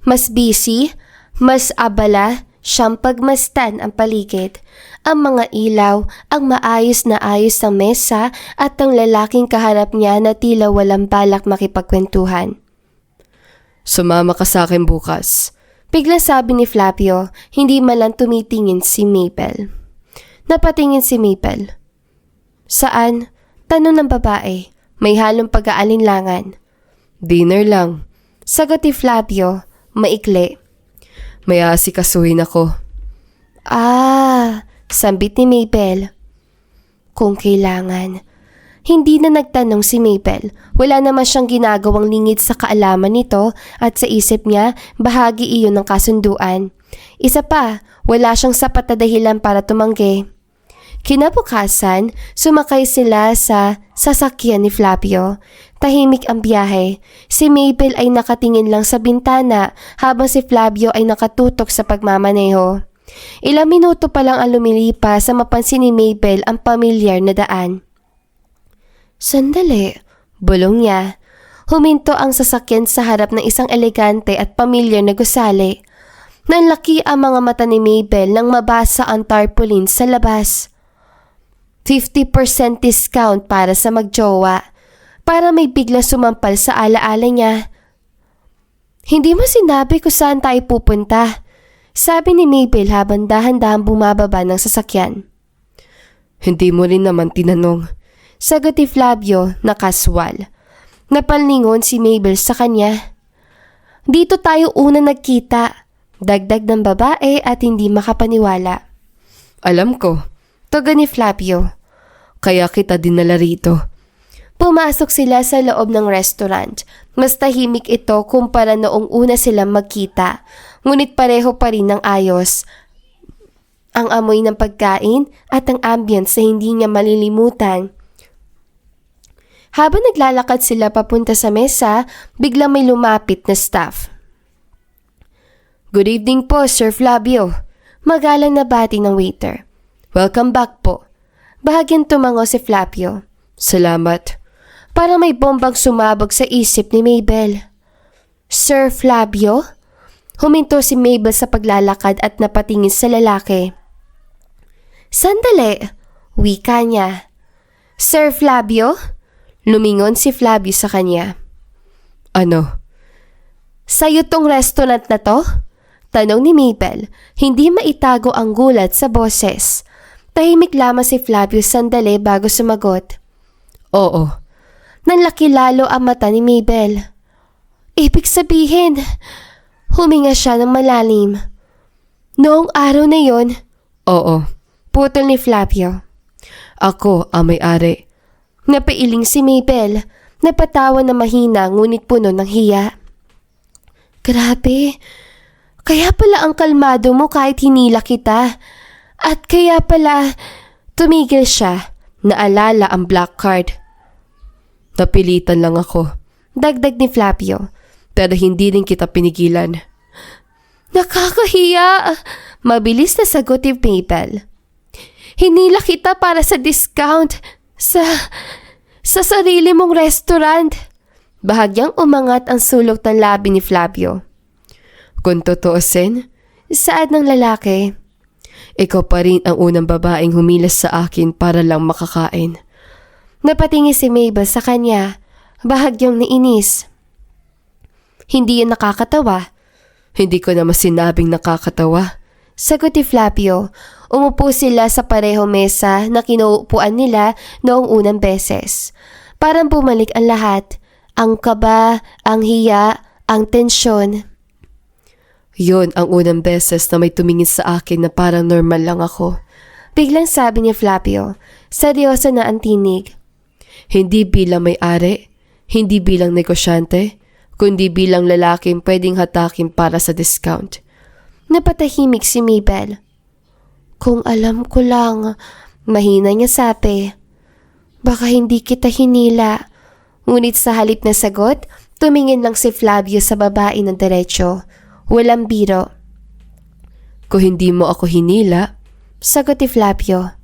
Mas busy, mas abala, siyang pagmastan ang paligid. Ang mga ilaw, ang maayos na ayos ng mesa at ang lalaking kaharap niya na tila walang balak makipagkwentuhan. Sumama ka sa akin bukas. Bigla sabi ni Flavio, hindi man lang tumitingin si Mabel. Napatingin si Mabel. Saan? Tanong ng babae. May halong pag-aalinlangan. Dinner lang. Sagot ni Flavio, maikli. May aasikasuhin ako. Sambit ni Mabel. Kung kailangan. Hindi na nagtanong si Mabel. Wala naman siyang ginagawang lingid sa kaalaman nito at sa isip niya, bahagi iyon ng kasunduan. Isa pa, wala siyang sapat na dahilan para tumanggi. Kinabukasan, sumakay sila sa sasakyan ni Flavio. Tahimik ang biyahe. Si Mabel ay nakatingin lang sa bintana habang si Flavio ay nakatutok sa pagmamaneho. Ilang minuto pa lang ang lumilipas sa mapansin ni Mabel ang pamilyar na daan. Sandali, bulong niya. Huminto ang sasakyan sa harap ng isang elegante at pamilyar na gusali. Nanlaki ang mga mata ni Mabel nang mabasa ang tarpaulin sa labas. 50% discount para sa magjowa. Para may bigla sumampal sa alaala niya. Hindi mo sinabi kung saan tayo pupunta, sabi ni Mabel habang dahan-dahan bumababa ng sasakyan. Hindi mo rin naman tinanong, sagot ni Flavio na kaswal. Napalingon si Mabel sa kanya. Dito tayo una nagkita, dagdag ng babae at hindi makapaniwala. Alam ko, tugon ni Flavio. Kaya kita dinala rito. Pumasok sila sa loob ng restaurant. Mas tahimik ito kumpara noong una silang magkita. Ngunit pareho pa rin ng ayos. Ang amoy ng pagkain at ang ambience na hindi niya malilimutan. Habang naglalakad sila papunta sa mesa, biglang may lumapit na staff. Good evening po, Sir Flavio. Magalang na bati ng waiter. Welcome back po. Bahagyang tumango si Flavio. Salamat. Para may bombang sumabog sa isip ni Mabel. Sir Flavio? Huminto si Mabel sa paglalakad at napatingin sa lalaki. Sandali, wika niya. Sir Flavio? Lumingon si Flavio sa kanya. Ano? Sa'yo tong restaurant na to? Tanong ni Mabel, hindi maitago ang gulat sa boses. Tahimik lamang si Flavio sandali bago sumagot. Oo. Nanlaki lalo ang mata ni Mabel. Ibig sabihin, huminga siya ng malalim. Noong araw na yon, Oo. putol ni Flavio. Ako ang may-ari. Napailing si Mabel, napatawa na mahina ngunit puno ng hiya. Grabe, kaya pala ang kalmado mo kahit hinila kita. At kaya pala, tumigil siya, naalala ang black card. Napilitan lang ako. Dagdag ni Flavio. Pero hindi rin kita pinigilan. Nakakahiya! Mabilis na sagot ni Mabel. Hinila kita para sa discount sa sarili mong restaurant. Bahagyang umangat ang sulok ng labi ni Flavio. Kung totoosin, saad ng lalaki. ikaw pa rin ang unang babaeng humilas sa akin para lang makakain. Napatingin si Mabel sa kanya, bahagyang nainis. Hindi yan nakakatawa. Hindi ko naman sinabing nakakatawa. Sagot ni Flavio. Umupo sila sa pareho mesa na kinuupuan nila noong unang beses. Parang bumalik ang lahat. Ang kaba, ang hiya, ang tensyon. Yon ang unang beses na may tumingin sa akin na parang normal lang ako. Biglang sabi ni Flavio. Seryoso na ang tinig. Hindi bilang may-ari, hindi bilang negosyante, kundi bilang lalaking pwedeng hatakin para sa discount. Napatahimik si Mabel. Kung alam ko lang, mahina niya sabi. Baka hindi kita hinila. Ngunit sa halip na sagot, tumingin lang si Flavio sa babae ng diretsyo. Walang biro. Kung hindi mo ako hinila, sagot ni Flavio.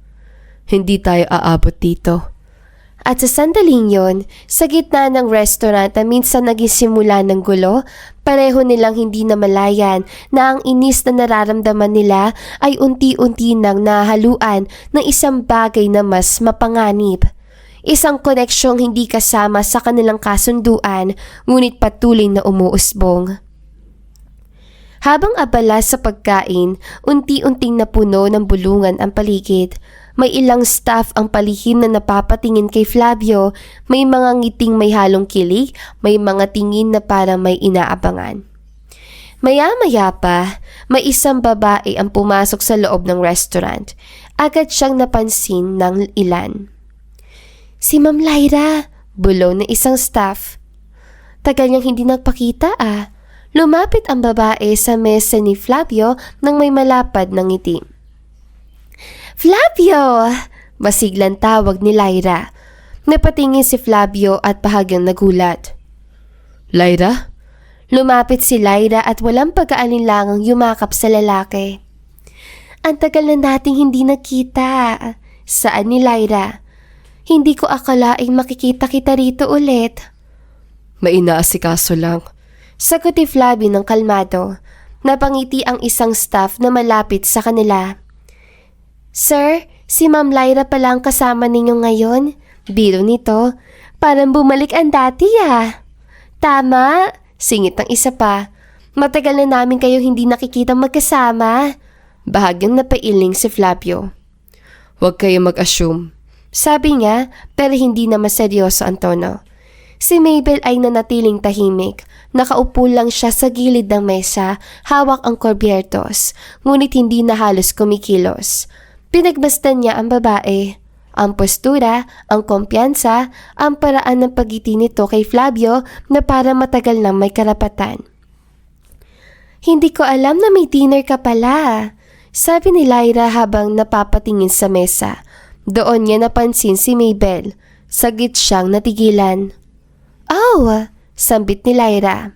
Hindi tayo aabot dito. At sa sandaling yon, sa gitna ng restaurant na minsan naging simula ng gulo, pareho nilang hindi namalayan na ang inis na nararamdaman nila ay unti-unti nang nahaluan ng isang bagay na mas mapanganib. Isang koneksyong hindi kasama sa kanilang kasunduan, ngunit patuloy na umuusbong. Habang abala sa pagkain, unti-unting napuno ng bulungan ang paligid. May ilang staff ang palihim na napapatingin kay Flavio, may mga ngiting may halong kilig, may mga tingin na parang may inaabangan. Maya-maya pa, may isang babae ang pumasok sa loob ng restaurant. Agad siyang napansin ng ilan. Si Ma'am Lyra, bulong ng isang staff. Tagal niyang hindi nagpakita ah. Lumapit ang babae sa mesa ni Flavio nang may malapad ng ngiti. Flavio! Masiglang tawag ni Lyra. Napatingin si Flavio at bahagyang nagulat. Lyra? Lumapit si Lyra at walang pag-aalinlangang yumakap sa lalaki. Ang tagal na nating hindi nakita. Saan ni Lyra? Hindi ko akalaing makikita kita rito ulit. May inaasikaso lang. Sagot ni Flavio ng kalmado. Napangiti ang isang staff na malapit sa kanila. Sir, Si Ma'am Lyra pala ang kasama ninyo ngayon. Biro nito, parang bumalik ang dati ah. Tama, singit ng isa pa. Matagal na namin kayo hindi nakikita magkasama. Bahagyang napailing si Flavio. Huwag kayo mag-assume. Sabi niya, pero hindi naman seryoso ang tono. Si Mabel ay nanatiling tahimik. Nakaupo lang siya sa gilid ng mesa, hawak ang kubyertos, ngunit hindi na halos kumikilos. Pinagmasdan niya ang babae. Ang postura, ang kumpiyansa, ang paraan ng pagiti nito kay Flavio na para matagal nang may karapatan. Hindi ko alam na may dinner ka pala, sabi ni Lyra habang napapatingin sa mesa. Doon niya napansin si Mabel. Saglit siyang natigilan. Oh, sambit ni Lyra.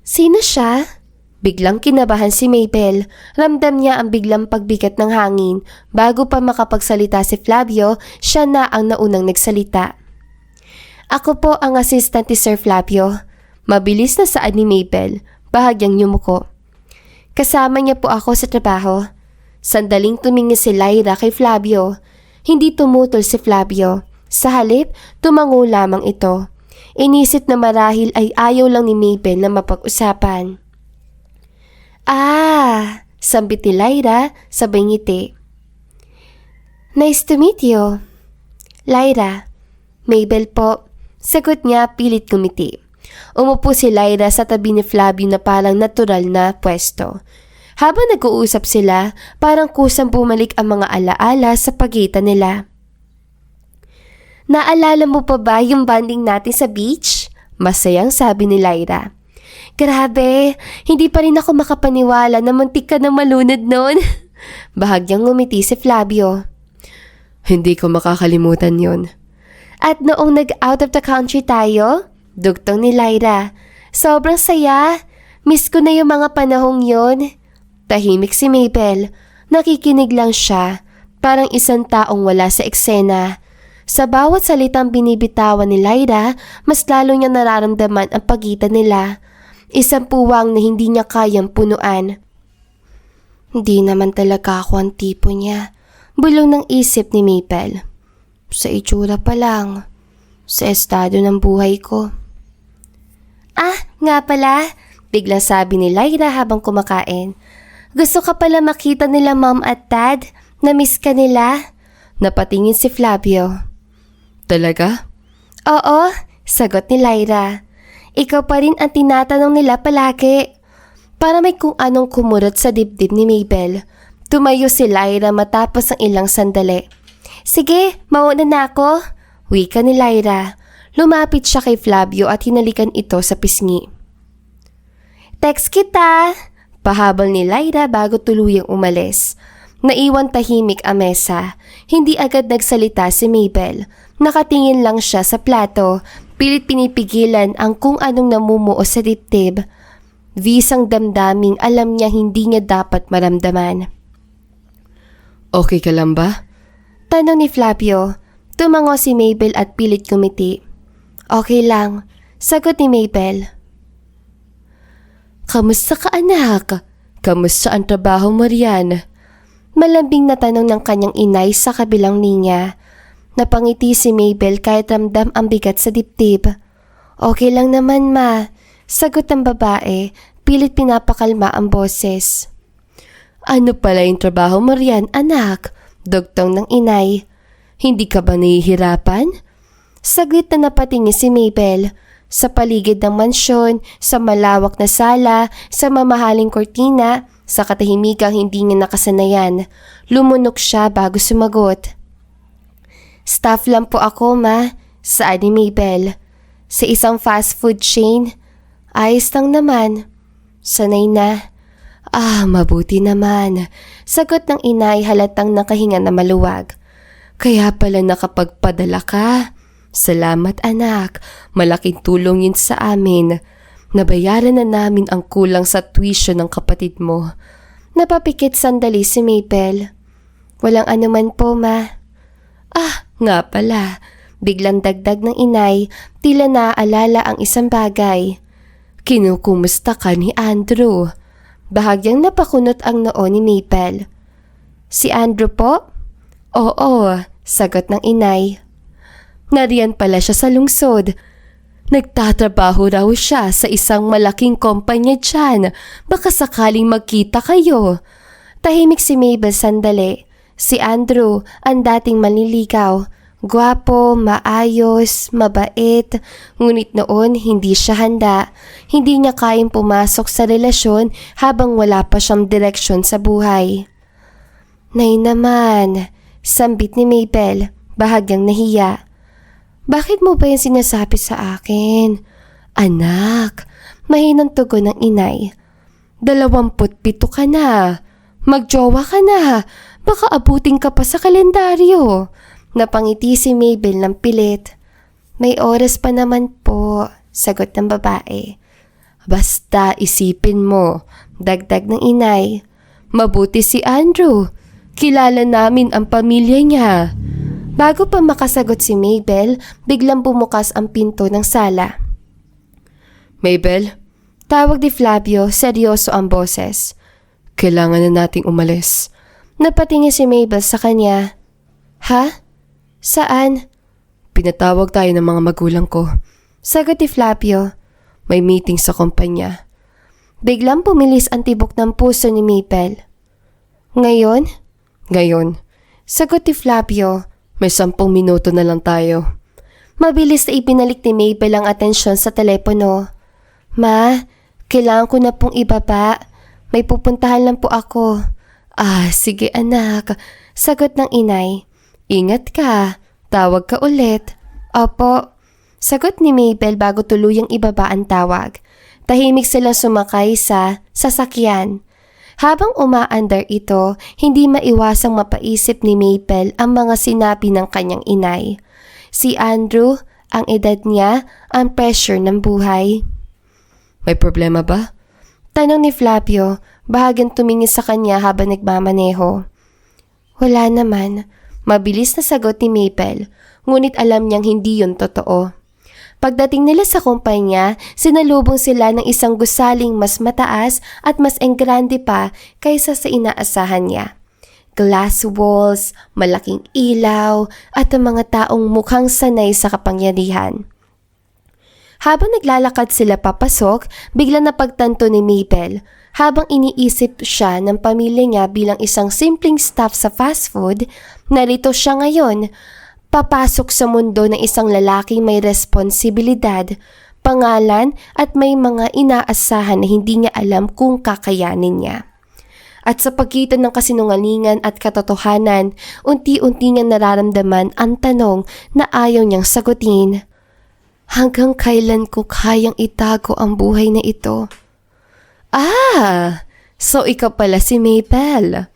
Sino siya? Biglang kinabahan si Mabel. Ramdam niya ang biglang pagbigat ng hangin. Bago pa makapagsalita si Flavio, siya na ang naunang nagsalita. Ako po ang assistant ni Sir Flavio. Mabilis na saad ni Mabel. Bahagyang yumuko. Kasama niya po ako sa trabaho. Sandaling tumingin si Lyra kay Flavio. Hindi tumutol si Flavio. Sa halip, tumango lamang ito. Inisip na marahil ay ayaw lang ni Mabel na mapag-usapan. Ah, sambit ni Lyra sabay ngiti. Nice to meet you. Lyra. Mabel po. Sagot niya pilit kumiti. Umupo si Lyra sa tabi ni Flavio na parang natural na pwesto. Habang nag-uusap sila, parang kusang bumalik ang mga alaala sa pagitan nila. Naalala mo pa ba yung bonding natin sa beach? Masayang sabi ni Lyra. Grabe, hindi pa rin ako makapaniwala na muntik ka na malunod noon. Bahagyang ngumiti si Flavio. Hindi ko makakalimutan yon. At noong nag-out of the country tayo, dugtong ni Lyra. Sobrang saya. Miss ko na yung mga panahong yon. Tahimik si Mabel. Nakikinig lang siya. Parang isang taong wala sa eksena. Sa bawat salitang binibitawan ni Lyra, mas lalo niya nararamdaman ang pagitan nila. Isang puwang na hindi niya kayang punuan. Hindi naman talaga ako ang tipo niya. Bulong ng isip ni Mabel. Sa itsura pa lang. Sa estado ng buhay ko. Ah, nga pala. Biglang sabi ni Lyra habang kumakain. Gusto ka pala makita nila Mom at Dad? Na-miss ka nila? Napatingin si Flavio. Talaga? Oo, sagot ni Lyra. Ikaw pa rin ang tinatanong nila palagi. Para may kung anong kumurot sa dibdib ni Mabel. Tumayo si Lyra matapos ang ilang sandali. Sige, mauna na ako. Wika ni Lyra. Lumapit siya kay Flavio at hinalikan ito sa pisngi. Text kita! Pahabol ni Lyra bago tuluyang umalis. Naiwan tahimik ang mesa. Hindi agad nagsalita si Mabel. Nakatingin lang siya sa plato. Pilit pinipigilan ang kung anong namumuo sa dibdib. Visang damdaming alam niya hindi niya dapat maramdaman. Okay ka lang ba? Tanong ni Flavio. Tumango si Mabel at pilit kumiti. Okay lang. Sagot ni Mabel. Kamusta ka anak? Kamusta ang trabaho mo riyan? Malambing na tanong ng kanyang inay sa kabilang linya. Napangiti si Mabel kahit ramdam ang bigat sa dibdib. Okay lang naman ma. Sagot ng babae, pilit pinapakalma ang boses. Ano pala yung trabaho mo riyan anak? Dugtong ng inay. Hindi ka ba nahihirapan? Saglit na napatingin si Mabel. Sa paligid ng mansyon, sa malawak na sala, sa mamahaling kortina, sa katahimikang hindi niya nakasanayan. Lumunok siya bago sumagot. Staff lang po ako ma, saad ni Mabel. Sa isang fast food chain. Ayos lang naman. Sanay na. Ah, mabuti naman. Sagot ng inay halatang nakahinga na maluwag. Kaya pala nakapagpadala ka. Salamat anak, malaking tulong yun sa amin. Nabayaran na namin ang kulang sa tuition ng kapatid mo. Napapikit sandali si Mabel. Walang anuman po ma. Ah, nga pala. Biglang dagdag ng inay, tila naaalala ang isang bagay. Kinukumusta ka ni Andrew? Bahagyang napakunot ang noo ni Mabel. Si Andrew po? Oo, sagot ng inay. Nariyan pala siya sa lungsod. Nagtatrabaho raw siya sa isang malaking kumpanya dyan. Baka sakaling magkita kayo. Tahimik si Mabel sandali. Si Andrew, ang dating manliligaw. Gwapo, maayos, mabait. Ngunit noon hindi siya handa. Hindi niya kayang pumasok sa relasyon habang wala pa siyang direksyon sa buhay. Nay naman, sambit ni Mabel, bahagyang nahiya. Bakit mo ba yung sinasabi sa akin? Anak, Mahinang tugon ng inay. 27 ka na. Magjowa ka na. Baka abutin ka pa sa kalendaryo. Napangiti si Mabel ng pilit. May oras pa naman po, sagot ng babae. Basta isipin mo, Dagdag ng inay. mabuti si Andrew. Kilala namin ang pamilya niya. Bago pa makasagot si Mabel, biglang bumukas ang pinto ng sala. Mabel, Tawag ni Flavio, seryoso ang boses. kailangan na nating umalis. Napatingin si Mabel sa kanya. Ha? Saan? Pinatawag tayo ng mga magulang ko. Sagot ni Flavio. May meeting sa kumpanya. Biglang pumilis ang tibok ng puso ni Mabel. Ngayon? Ngayon, Sagot ni Flavio. may 10 minuto na lang tayo. Mabilis na ibinalik ni Mabel ang atensyon sa telepono. Ma, kailangan ko na pong ibaba. May pupuntahan lang po ako. Sige anak. Sagot ng inay. Ingat ka. Tawag ka ulit. Opo. Sagot ni Mabel bago tuluyang ibaba ang tawag. Tahimik silang sumakay sa sasakyan. Habang umaandar ito, hindi maiwasang mapaisip ni Mabel ang mga sinabi ng kanyang inay. Si Andrew, ang edad niya, ang pressure ng buhay. May problema ba? Tanong ni Flavio, bahagyang tumingin sa kanya habang nagmamaneho. Wala naman. Mabilis na sagot ni Mabel, ngunit alam niyang hindi yun totoo. Pagdating nila sa kumpanya, sinalubong sila ng isang gusaling mas mataas at mas enggrande pa kaysa sa inaasahan niya. Glass walls, malaking ilaw, at ang mga taong mukhang sanay sa kapangyarihan. Habang naglalakad sila papasok, biglang napagtanto ni Mabel. Habang iniisip siya ng pamilya niya bilang isang simpleng staff sa fast food, narito siya ngayon. Papasok sa mundo ng isang lalaking may responsibilidad, pangalan at may mga inaasahan na hindi niya alam kung kakayanin niya. At sa pagitan ng kasinungalingan at katotohanan, unti-unti niyang nararamdaman ang tanong na ayaw niyang sagutin. Hanggang kailan ko kayang itago ang buhay na ito? So ikaw pala si Mabel.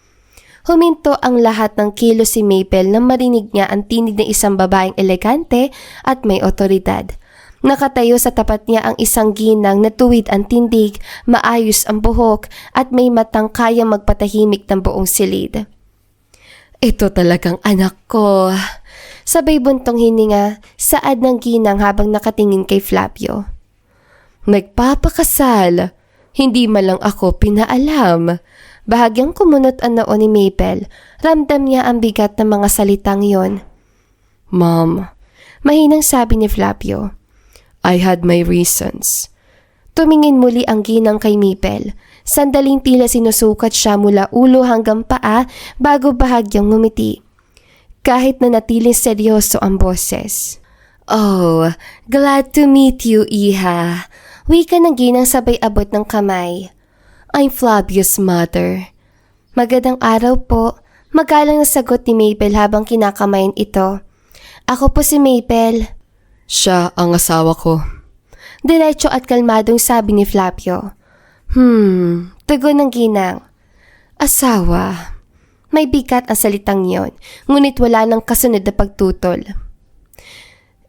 Huminto ang lahat ng kilo si Mabel nang marinig niya ang tinig ng isang babaeng elegante at may otoridad. Nakatayo sa tapat niya ang isang ginang na tuwid ang tindig, maayos ang buhok at may matang kayang magpatahimik ng buong silid. Ito talagang anak ko. Sabay buntong hininga, saad ng ginang habang nakatingin kay Flavio. Nagpapakasal. Hindi man lang ako pinaalam. Bahagyang kumunot ang noo ni Mabel. Ramdam niya ang bigat ng mga salitang yon. Mom, Mahinang sabi ni Flavio. I had my reasons. Tumingin muli ang ginang kay Mabel. Sandaling tila sinusukat siya mula ulo hanggang paa bago bahagyang ngumiti. Kahit na natiling seryoso ang boses. Oh, glad to meet you, Iha. Wika ng ginang sabay abot ng kamay. I'm Flavio's mother. Magandang araw po. Magalang na sagot ni Mabel habang kinakamayan ito. Ako po si Mabel. Siya ang asawa ko. Diretso at kalmadong sabi ni Flavio. Tugon ng ginang. Asawa. May bigat ang salitang yon, ngunit wala nang kasunod na pagtutol.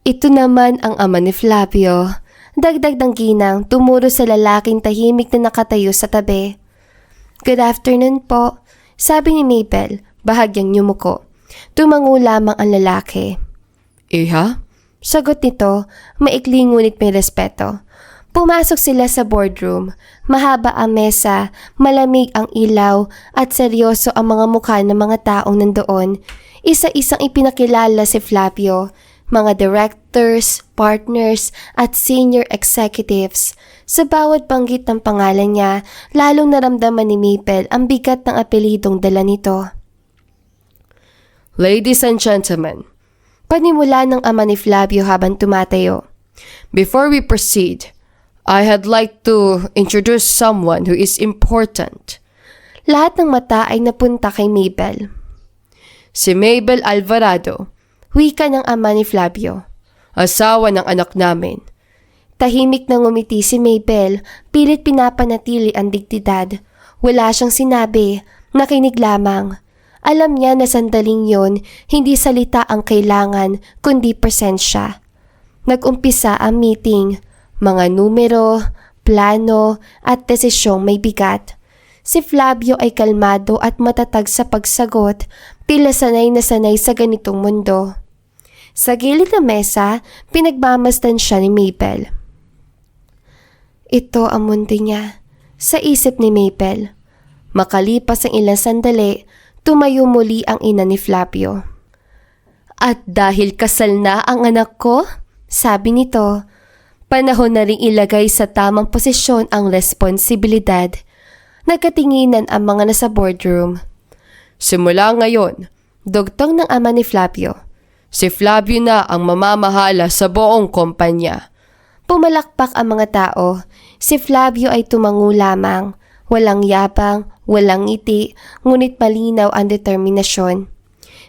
Ito naman ang ama ni Flavio. Dagdag ng ginang, tumuro sa lalaking tahimik na nakatayo sa tabi. Good afternoon po, sabi ni Mabel, bahagyang yumuko. Tumango lamang ang lalaki. Iha? Sagot nito, maikli ngunit may respeto. Pumasok sila sa boardroom. Mahaba ang mesa, malamig ang ilaw at seryoso ang mga mukha ng mga taong nandoon. Isa-isang ipinakilala si Flavio, mga directors, partners at senior executives. Sa bawat banggit ng pangalan niya, lalong naramdaman ni Maple ang bigat ng apelidong dala nito. Ladies and gentlemen, Panimula ng ama ni Flavio habang tumatayo. before we proceed, I'd like to introduce someone who is important. Lahat ng mata ay napunta kay Mabel. Si Mabel Alvarado, Wika ng ama ni Flavio. asawa ng anak namin. Tahimik na ngumiti si Mabel, pilit pinapanatili ang dignidad. Wala siyang sinabi, nakinig lamang. Alam niya na sandaling yon, hindi salita ang kailangan, kundi presensya. Nag-umpisa ang meeting, mga numero, plano at desisyong may bigat. Si Flavio ay kalmado at matatag sa pagsagot, tila sanay na sanay sa ganitong mundo. Sa gilid ng mesa, pinagmamasdan siya ni Mabel. Ito ang mundo niya, sa isip ni Mabel. Makalipas ang ilang sandali, tumayo muli ang ina ni Flavio. At dahil kasal na ang anak ko, sabi nito, panahon na ring ilagay sa tamang posisyon ang responsibilidad. Nagkatinginan ang mga nasa boardroom. Simula ngayon, Dugtong ng ama ni Flavio. si Flavio na ang mamamahala sa buong kumpanya. Pumalakpak ang mga tao. Si Flavio ay tumango lamang. Walang yapang, walang ngiti, ngunit malinaw ang determinasyon.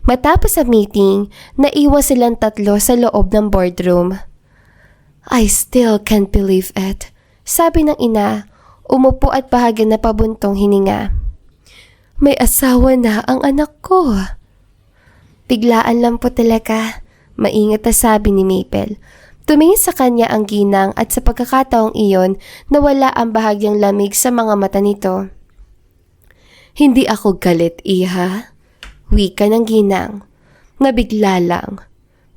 Matapos ang meeting, naiwan silang tatlo sa loob ng boardroom. I still can't believe it, sabi ng ina, umupo at bahagyan na pabuntong hininga. May asawa na ang anak ko. Biglaan lang po talaga, maingat na sabi ni Maple. Tumingin sa kanya ang ginang at sa pagkakataong iyon, nawala ang bahagyang lamig sa mga mata nito. Hindi ako galit, iha. Wika ng ginang. Nabigla lang.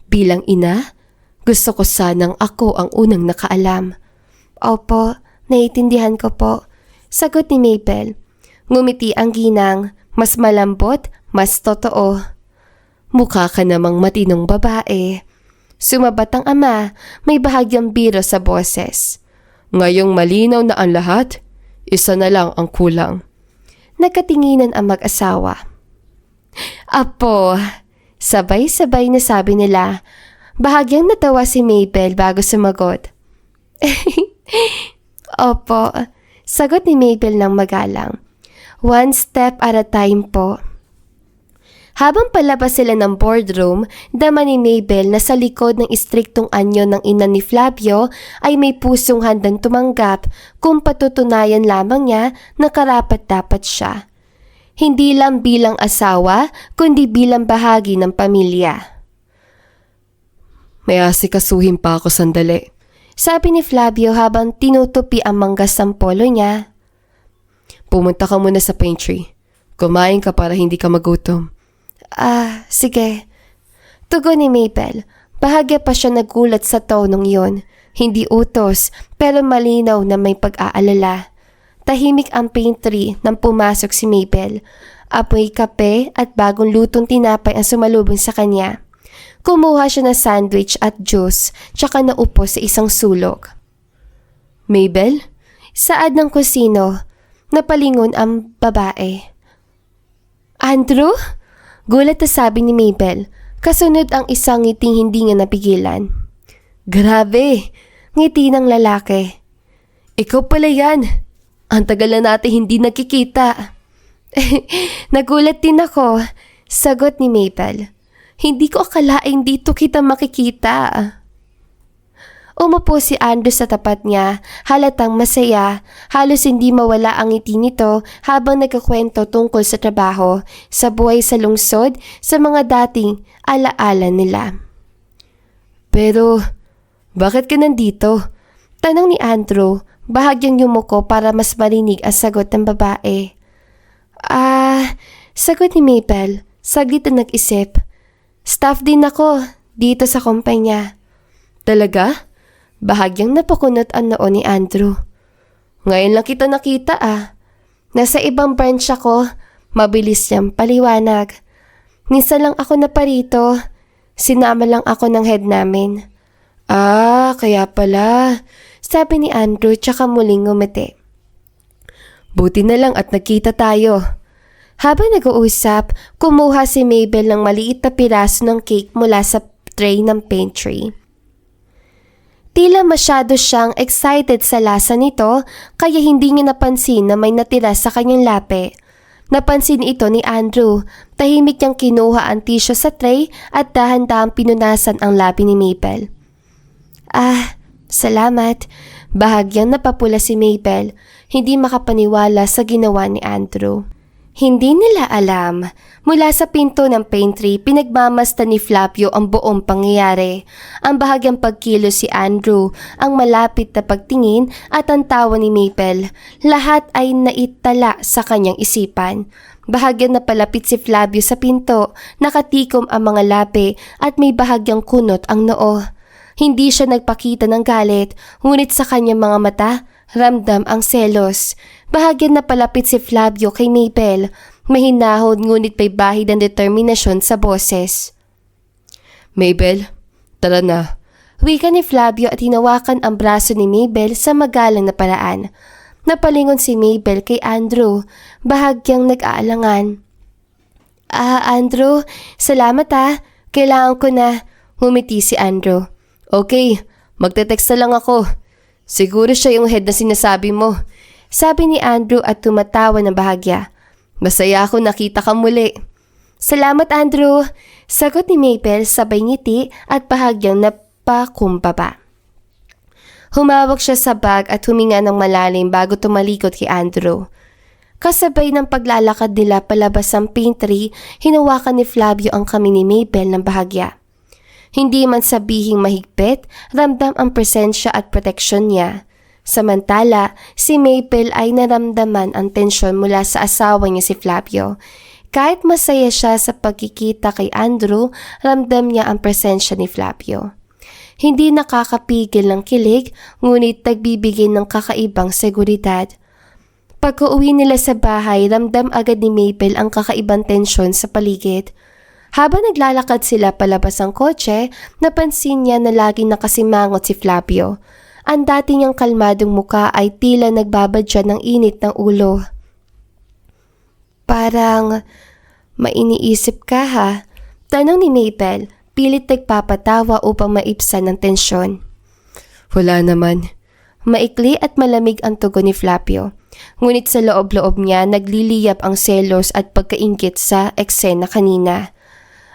Bilang ina, gusto ko sanang ako ang unang nakaalam. Opo, naiintindihan ko po. Sagot ni Maple. Ngumiti ang ginang, mas malambot, mas totoo. Mukha ka namang matinong babae. Sumabat ang ama, may bahagyang biro sa boses. Ngayong malinaw na ang lahat, isa na lang ang kulang. Nagkatinginan ang mag-asawa. Apo, sabay-sabay na sabi nila. Bahagyang natawa si Mabel bago sumagot. Opo, sagot ni Mabel ng magalang. One step at a time po. Habang palabas sila ng boardroom, dama ni Mabel na sa likod ng istriktong anyo ng ina ni Flavio ay may pusong handang tumanggap kung patutunayan lamang niya na karapat-dapat siya. Hindi lang bilang asawa, kundi bilang bahagi ng pamilya. May asikasuhin pa ako sandali. Sabi ni Flavio habang tinutupi ang manggas ng polo niya. Pumunta ka muna sa pantry. Kumain ka para hindi ka magutom. Sige. Tugon ni Mabel. Bahagya pa siya nagulat sa tonong yon. Hindi utos, pero malinaw na may pag-aalala. Tahimik ang pantry nang pumasok si Mabel. Apoy kape at bagong lutong tinapay ang sumalubong sa kanya. Kumuha siya ng sandwich at juice, tsaka naupo sa isang sulok. Mabel? Saad ng kusino, napalingon ang babae. Andrew? Gulat na sabi ni Mabel, kasunod ang isang ngiting hindi nga napigilan. Grabe, ngiti ng lalaki. Ikaw pala yan. Ang tagal na natin hindi nagkikita. Nagulat din ako, sagot ni Mabel. Hindi ko akalaing dito kita makikita. Umupo si Andrew sa tapat niya, halatang masaya, halos hindi mawala ang ngiti nito habang nagkakwento tungkol sa trabaho, sa buhay sa lungsod, sa mga dating alaala nila. Pero, bakit ka nandito? Tanong ni Andrew, bahagyang yumuko para mas marinig ang sagot ng babae. Sagot ni Mabel, saglit na nag-isip. Staff din ako, dito sa kumpanya. Talaga? Bahagyang napakunot ang noo ni Andrew. Ngayon lang kita nakita Nasa ibang branch ako, mabilis niyang paliwanag. Minsan lang ako naparito. Sinama lang ako ng head namin. Kaya pala. Sabi ni Andrew tsaka muling ngumiti. Buti na lang at nagkita tayo. Habang nag-uusap, kumuha si Mabel ng maliit na piraso ng cake mula sa tray ng pantry. Tila masyado siyang excited sa lasa nito kaya hindi niya napansin na may natira sa kanyang lape. Napansin ito ni Andrew. Tahimik niyang kinuha ang tissue sa tray at dahan-dahang pinunasan ang labi ni Mabel. Salamat. Bahagyang napapula si Mabel, hindi makapaniwala sa ginawa ni Andrew. Hindi nila alam. Mula sa pinto ng pantry, pinagmamasdan ni Flavio ang buong pangyayari. Ang bahagyang pagkilos si Andrew, ang malapit na pagtingin at ang tawa ni Mabel. Lahat ay naitala sa kanyang isipan. Bahagyang napalapit si Flavio sa pinto, nakatikom ang mga labi at may bahagyang kunot ang noo. Hindi siya nagpakita ng galit, ngunit sa kanyang mga mata, ramdam ang selos. Bahagyang napalapit si Flavio kay Mabel. Mahinahon ngunit may bahid ng determinasyon sa boses. Mabel, tara na. Wika ni Flavio at hinawakan ang braso ni Mabel sa magalang na paraan. Napalingon si Mabel kay Andrew, bahagyang nag-aalangan. Andrew, salamat Kailangan ko na. Ngumiti si Andrew. Okay, magte-text na lang ako. Siguro siya yung head na sinasabi mo. Sabi ni Andrew at tumatawa ng bahagya. Masaya ako nakita ka muli. Salamat Andrew. Sagot ni Mabel sabay ngiti at bahagyang napakumbaba. Humawak siya sa bag at huminga ng malalim bago tumalikod kay Andrew. Kasabay ng paglalakad nila palabas ng pantry, hinawakan ni Flavio ang kamay ni Mabel ng bahagya. Hindi man sabihing mahigpit, ramdam ang presensya at proteksyon niya. Samantala, si Mabel ay naramdaman ang tensyon mula sa asawa niya si Flavio. Kahit masaya siya sa pagkikita kay Andrew, ramdam niya ang presensya ni Flavio. Hindi nakakapigil ng kilig, ngunit nagbibigay ng kakaibang seguridad. Pag-uwi nila sa bahay, ramdam agad ni Mabel ang kakaibang tensyon sa paligid. Habang naglalakad sila palabas ng kotse, napansin niya na laging nakasimangot si Flavio. Ang dati niyang kalmadong muka ay tila nagbabadya ng init ng ulo. Parang mainiisip ka Tanong ni Mabel, pilit nagpapatawa upang maibsan ng tensyon. Wala naman. Maikli at malamig ang tugon ni Flavio. Ngunit sa loob-loob niya nagliliyap ang selos at pagkaingit sa eksena kanina.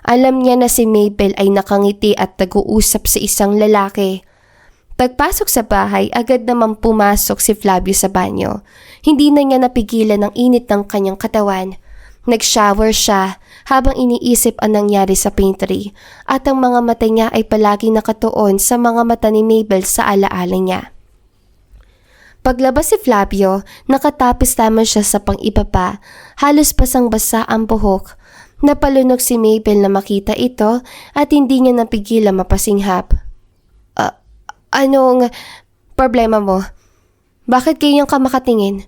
Alam niya na si Mabel ay nakangiti at nag-uusap sa isang lalaki. Pagpasok sa bahay, agad naman pumasok si Flavio sa banyo. Hindi na niya napigilan ang init ng kanyang katawan. Nag-shower siya habang iniisip ang nangyari sa pantry at ang mga mata niya ay palagi nakatuon sa mga mata ni Mabel sa alaala niya. Paglabas si Flavio, nakatapis lamang siya sa pang-ibaba, halos basang-basa ang buhok. Napalunok si Mabel na makita ito at hindi niya napigilan mapasinghap. Anong problema mo? Bakit ganyan ka makatingin?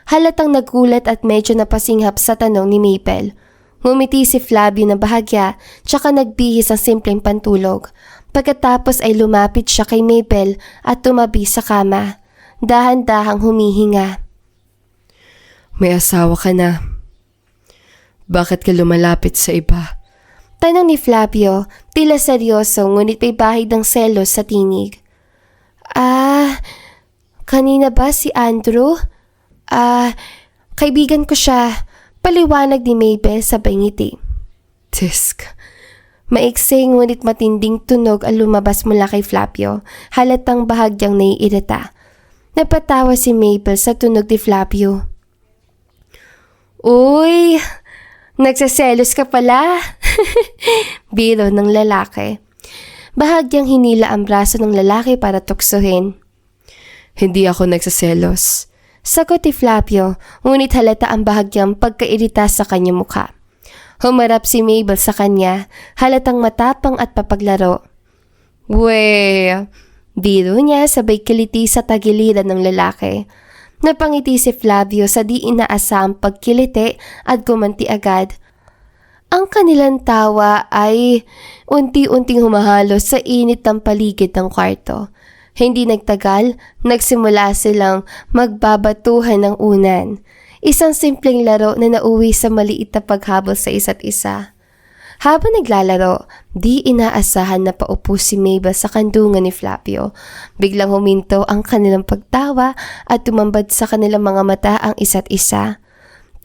Halatang nagulat at medyo napasinghap sa tanong ni Mabel. Ngumiti si Flavio na bahagya tsaka nagbihis ang simpleng pantulog. Pagkatapos ay lumapit siya kay Mabel at tumabi sa kama. Dahan-dahang humihinga. May asawa ka na. Bakit ka lumalapit sa iba? Tanong ni Flavio, tila seryoso ngunit may bahid ng selos sa tinig. Kanina ba si Andrew? Kaibigan ko siya. Paliwanag ni Mabel sabay ngiti. Tisk. Maiksing ngunit matinding tunog ang lumabas mula kay Flavio. Halatang bahagyang naiirita. Napatawa si Mabel sa tunog ni Flavio. Uy! Nagsaselos ka pala. Biro ng lalaki. Bahagyang hinila ang braso ng lalaki para tuksohin. Hindi ako nagsaselos. Sagot ni Flavio, ngunit halata ang bahagyang pagkairita sa kanyang mukha. Humarap si Mabel sa kanya, halatang matapang at papaglaro. Biro niya sabay kiliti sa tagiliran ng lalaki. Napangiti si Flavio sa di inaasahang pagkiliti at gumanti agad. Ang kanilang tawa ay unti-unting humahalo sa init ng paligid ng kwarto. Hindi nagtagal, nagsimula silang magbabatuhan ng unan. Isang simpleng laro na nauwi sa maliit na paghabol sa isa't isa. Habang naglalaro, di inaasahan na paupo si Mabel sa kandungan ni Flavio. Biglang huminto ang kanilang pagtawa at tumambad sa kanilang mga mata ang isa't isa.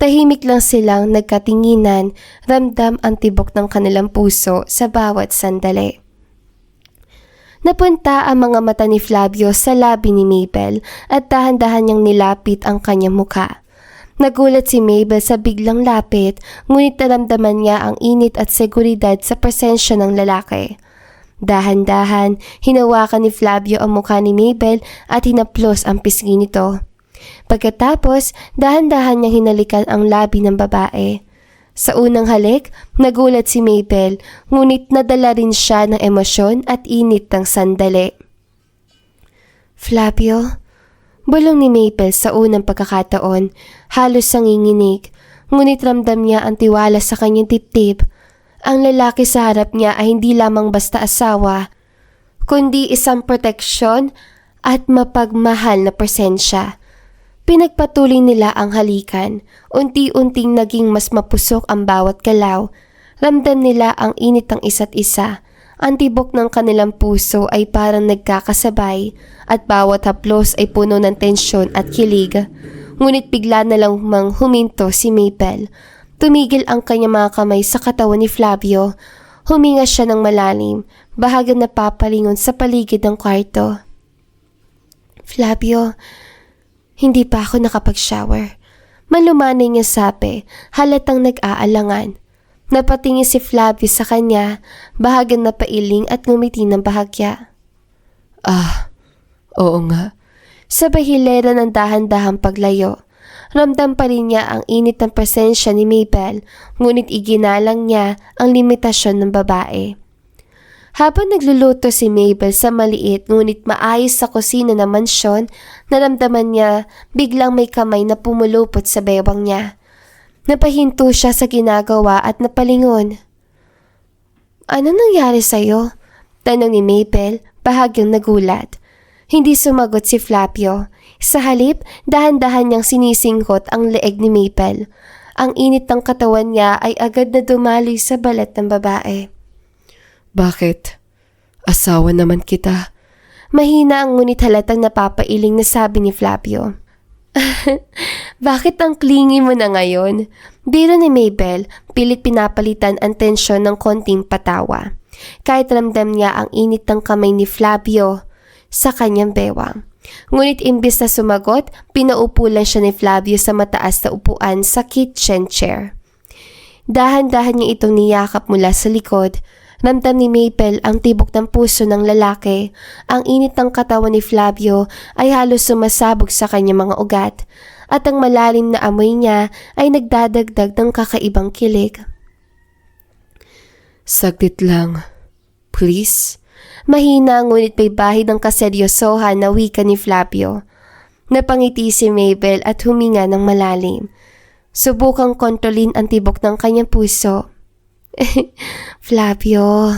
Tahimik lang silang nagkatinginan, ramdam ang tibok ng kanilang puso sa bawat sandali. Napunta ang mga mata ni Flavio sa labi ni Mabel at dahan-dahan niyang nilapit ang kanyang mukha. Nagulat si Mabel sa biglang lapit, ngunit naramdaman niya ang init at seguridad sa presensya ng lalaki. Dahan-dahan, hinawakan ni Flavio ang mukha ni Mabel at hinaplos ang pisngi nito. Pagkatapos, dahan-dahan niyang hinalikan ang labi ng babae. Sa unang halik, nagulat si Mabel, ngunit nadala rin siya ng emosyon at init ng sandali. Flavio? Bulong ni Mabel sa unang pagkakataon, halos nanginginig, ngunit ramdam niya ang tiwala sa kanyang dibdib. Ang lalaki sa harap niya ay hindi lamang basta asawa, kundi isang proteksyon at mapagmahal na presensya. Pinagpatuloy nila ang halikan, unti-unting naging mas mapusok ang bawat galaw. Ramdam nila ang init ng isa't isa. Ang tibok ng kanilang puso ay parang nagkakasabay at bawat haplos ay puno ng tensyon at kilig. Ngunit bigla na lang huminto si Mabel. Tumigil ang kanyang mga kamay sa katawan ni Flavio. Huminga siya ng malalim, bahagyang napapalingon sa paligid ng kwarto. Flavio, hindi pa ako nakapag-shower. Malumanay niya sabi, halatang nag-aalangan. Napatingin si Flavio sa kanya, bahagyang napailing at ngumiti ng bahagya. Oo nga. Sabay hilera ng dahan-dahang paglayo. Ramdam pa rin niya ang init ng presensya ni Mabel, ngunit iginalang niya ang limitasyon ng babae. Habang nagluluto si Mabel sa maliit ngunit maayos sa kusina ng mansyon, naramdaman niya biglang may kamay na pumulupot sa bewang niya. Napahinto siya sa ginagawa at napalingon. Ano nangyari sa'yo? Tanong ni Mabel, bahagyang nagulat. Hindi sumagot si Flavio. Sa halip, dahan-dahan niyang sinisingkot ang leeg ni Mabel. Ang init ng katawan niya ay agad na dumaloy sa balat ng babae. Bakit? Asawa naman kita. Mahina ang ngunit halatang napapailing na sabi ni Flavio. Bakit ang clingy mo na ngayon? Biro ni Mabel, pilit pinapalitan ang tensyon ng konting patawa. Kahit ramdam niya ang init ng kamay ni Flavio sa kanyang bewang. Ngunit imbis na sumagot, pinaupo lang siya ni Flavio sa mataas na upuan sa kitchen chair. Dahan-dahan niya itong niyakap mula sa likod. Ramdam ni Mabel ang tibok ng puso ng lalaki. Ang init ng katawan ni Flavio ay halos sumasabog sa kanyang mga ugat. At ang malalim na amoy niya ay nagdadagdag ng kakaibang kilig. Saglit lang. Please? Mahina ngunit may bahid ng kaseryosohan na wika ni Flavio. Napangiti si Mabel at huminga ng malalim. Subukang kontrolin ang tibok ng kanyang puso. Flavio,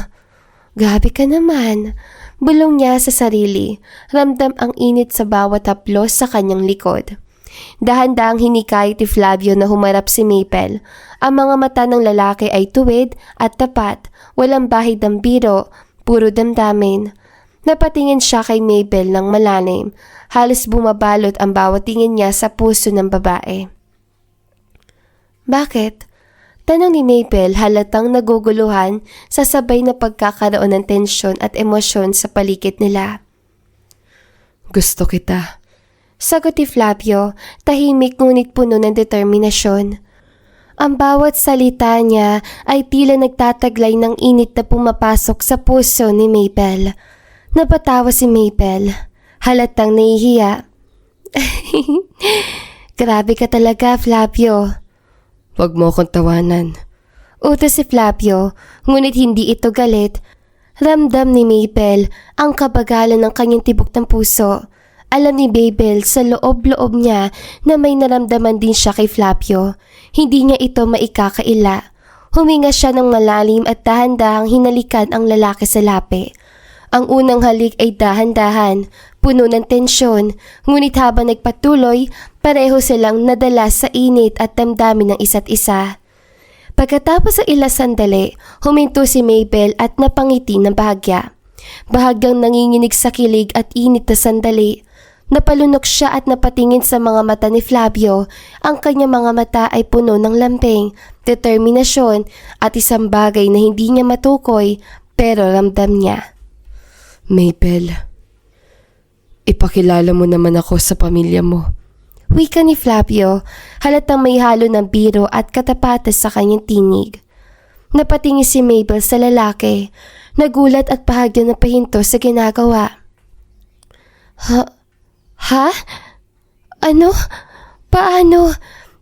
gabi ka naman. Bulong niya sa sarili. Ramdam ang init sa bawat haplos sa kanyang likod. Dahan-dahang hinikayat ni Flavio na humarap si Mabel. Ang mga mata ng lalaki ay tuwid at tapat. Walang bahid ng biro, puro damdamin. Napatingin siya kay Mabel ng malalim. Halos bumabalot ang bawat tingin niya sa puso ng babae. Bakit? Tanong ni Mabel halatang naguguluhan sa sabay na pagkakaroon ng tensyon at emosyon sa paligid nila. Gusto kita. Sagot ni Flavio, tahimik ngunit puno ng determinasyon. Ang bawat salita niya ay tila nagtataglay ng init na pumapasok sa puso ni Mabel. Napatawa si Mabel, halatang nahihiya. Grabe ka talaga, Flavio. Huwag mo akong tawanan. Utos si Flavio, ngunit hindi ito galit. Ramdam ni Mabel ang kabagalan ng kanyang tibok ng puso. Alam ni Mabel sa loob-loob niya na may naramdaman din siya kay Flavio. Hindi niya ito maikakaila. Huminga siya ng malalim at dahan-dahang hinalikan ang lalaki sa lapi. Ang unang halik ay dahan-dahan, puno ng tensyon, ngunit habang nagpatuloy, pareho silang nadala sa init at damdamin ng isa't isa. Pagkatapos ng ilang sandali, huminto si Mabel at napangiti ng bahagya. Bahagyang nanginginig sa kilig at init na sandali. Napalunok siya at napatingin sa mga mata ni Flavio. Ang kanyang mga mata ay puno ng lambing, determinasyon at isang bagay na hindi niya matukoy pero ramdam niya. Mabel, ipakilala mo naman ako sa pamilya mo. Wika ni Flavio, halatang may halo ng biro at katapatas sa kanyang tinig. Napatingin si Mabel sa lalaki, nagulat at bahagya na pahinto sa ginagawa. Ha? Ano? Paano?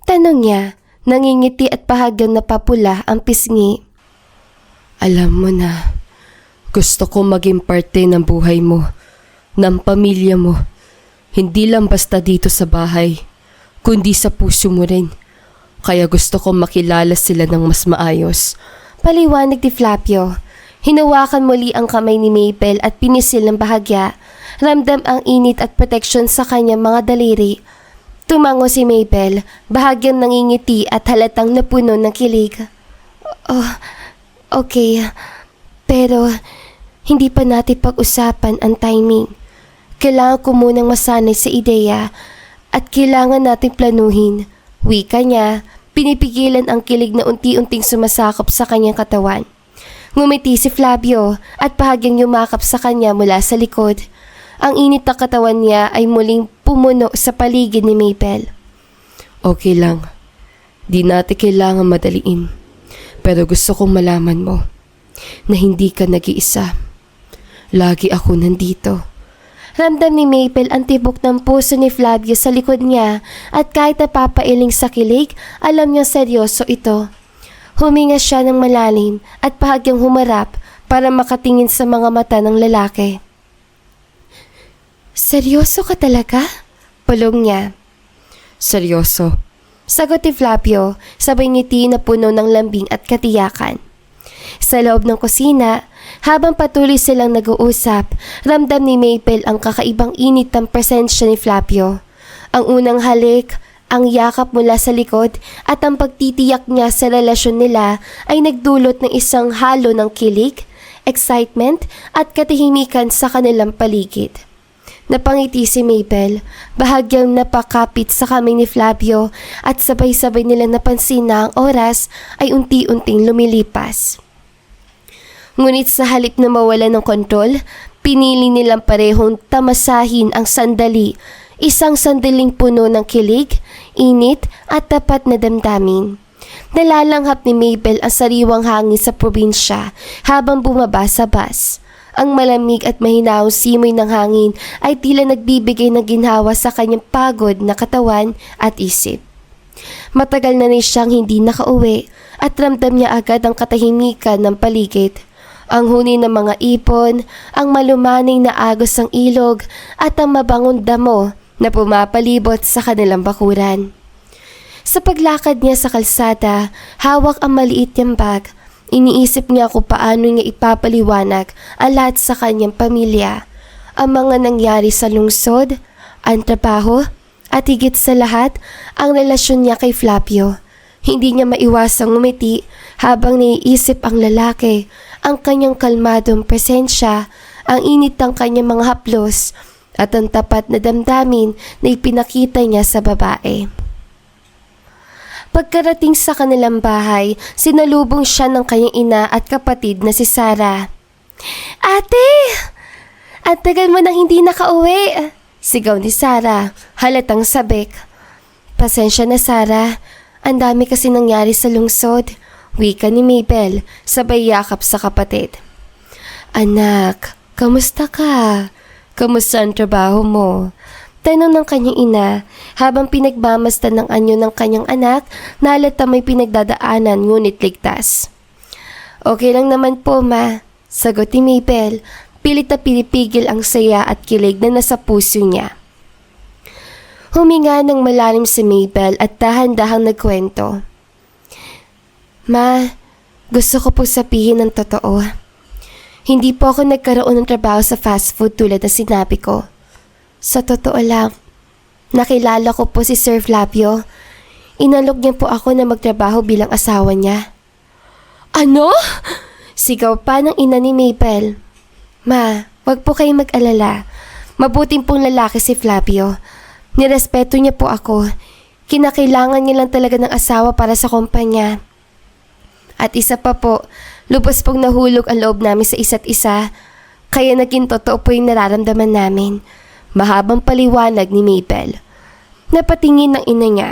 Tanong niya, nangingiti at bahagyang napapula ang pisngi. Alam mo na, gusto ko maging parte ng buhay mo, ng pamilya mo. Hindi lang basta dito sa bahay, kundi sa puso mo rin. Kaya gusto ko makilala sila ng mas maayos. Paliwanag ni Flavio. Hinawakan muli ang kamay ni Mabel at pinisil ng bahagya. Ramdam ang init at proteksyon sa kanyang mga daliri. Tumango si Mabel, bahagyang nangingiti at halatang napuno ng kilig. Oh, okay. Pero hindi pa natin pag-usapan ang timing. Kailangan ko munang masanay sa ideya at kailangan natin planuhin. Wika niya, pinipigilan ang kilig na unti-unting sumasakop sa kanyang katawan. Ngumiti si Flavio at bahagyang yumakap sa kanya mula sa likod. Ang init na katawan niya ay muling pumuno sa paligid ni Mabel. Okay lang. Di natin kailangan madaliin. Pero gusto kong malaman mo na hindi ka nag-iisa. Lagi ako nandito. Ramdam ni Mabel ang tibok ng puso ni Flavio sa likod niya at kahit napapailing sa kilig, alam niyang seryoso ito. Huminga siya ng malalim at bahagyang humarap para makatingin sa mga mata ng lalaki. Seryoso ka talaga? Pulong niya. Seryoso. Sagot ni Flavio, sabay ngiti na puno ng lambing at katiyakan. Sa loob ng kusina, habang patuloy silang nag-uusap, ramdam ni Mabel ang kakaibang init ng presensya ni Flavio. Ang unang halik, ang yakap mula sa likod at ang pagtitiyak niya sa relasyon nila ay nagdulot ng isang halo ng kilig, excitement at katahimikan sa kanilang paligid. Napangiti si Mabel, bahagyang napakapit sa kamay ni Flavio at sabay-sabay nilang napansin na ang oras ay unti-unting lumilipas. Ngunit sa halip na mawala ng kontrol, pinili nilang parehong tamasahin ang sandali, isang sandaling puno ng kilig, init at tapat na damdamin. Nalalanghap ni Mabel ang sariwang hangin sa probinsya habang bumaba sa bus. Ang malamig at mahinahong simoy ng hangin ay tila nagbibigay ng ginhawa sa kanyang pagod na katawan at isip. Matagal na rin siyang hindi nakauwi at ramdam niya agad ang katahimikan ng paligid. Ang huni ng mga ipon, ang malumaning na agos ng ilog at ang mabangong damo na pumapalibot sa kanilang bakuran. Sa paglakad niya sa kalsada, hawak ang maliit niyang bag. Iniisip niya kung paano niya ipapaliwanag ang lahat sa kanyang pamilya. Ang mga nangyari sa lungsod, ang trabaho, at higit sa lahat, ang relasyon niya kay Flavio. Hindi niya maiwasang ngumiti habang naiisip ang lalaki, ang kanyang kalmadong presensya, ang init ng kanyang mga haplos, at ang tapat na damdamin na ipinakita niya sa babae. Pagkarating sa kanilang bahay, sinalubong siya ng kanyang ina at kapatid na si Sarah. Ate! At tagal mo nang hindi nakauwi! Sigaw ni Sarah, halatang sabik. Pasensya na Sarah, ang dami kasi nangyari sa lungsod. Wika ni Mabel, sabay yakap sa kapatid. Anak, kamusta ka? Kamusta ang trabaho mo? Tanong ng kanyang ina habang pinagmamasdan ng anyo ng kanyang anak na halata may pinagdadaanan ngunit ligtas. Okay lang naman po ma, sagot ni Mabel, pilit na pinipigil ang saya at kilig na nasa puso niya. Huminga ng malalim si Mabel at dahan-dahang nagkwento. Ma, Gusto ko po sabihin ng totoo. Hindi po ako nagkaroon ng trabaho sa fast food tulad na sinabi ko. Sa totoo lang, nakilala ko po si Sir Flavio. Inalok niya po ako na magtrabaho bilang asawa niya. Ano? Sigaw pa ng ina ni Mabel. Ma, wag po kayong mag-alala. Mabuting pong lalaki si Flavio. Nirespeto niya po ako. Kinakailangan niya lang talaga ng asawa para sa kumpanya. At isa pa po, lubos pong nahulog ang loob namin sa isa't isa. Kaya naging totoo po yung nararamdaman namin. Mahabang paliwanag ni Mabel. Napatingin ng ina niya.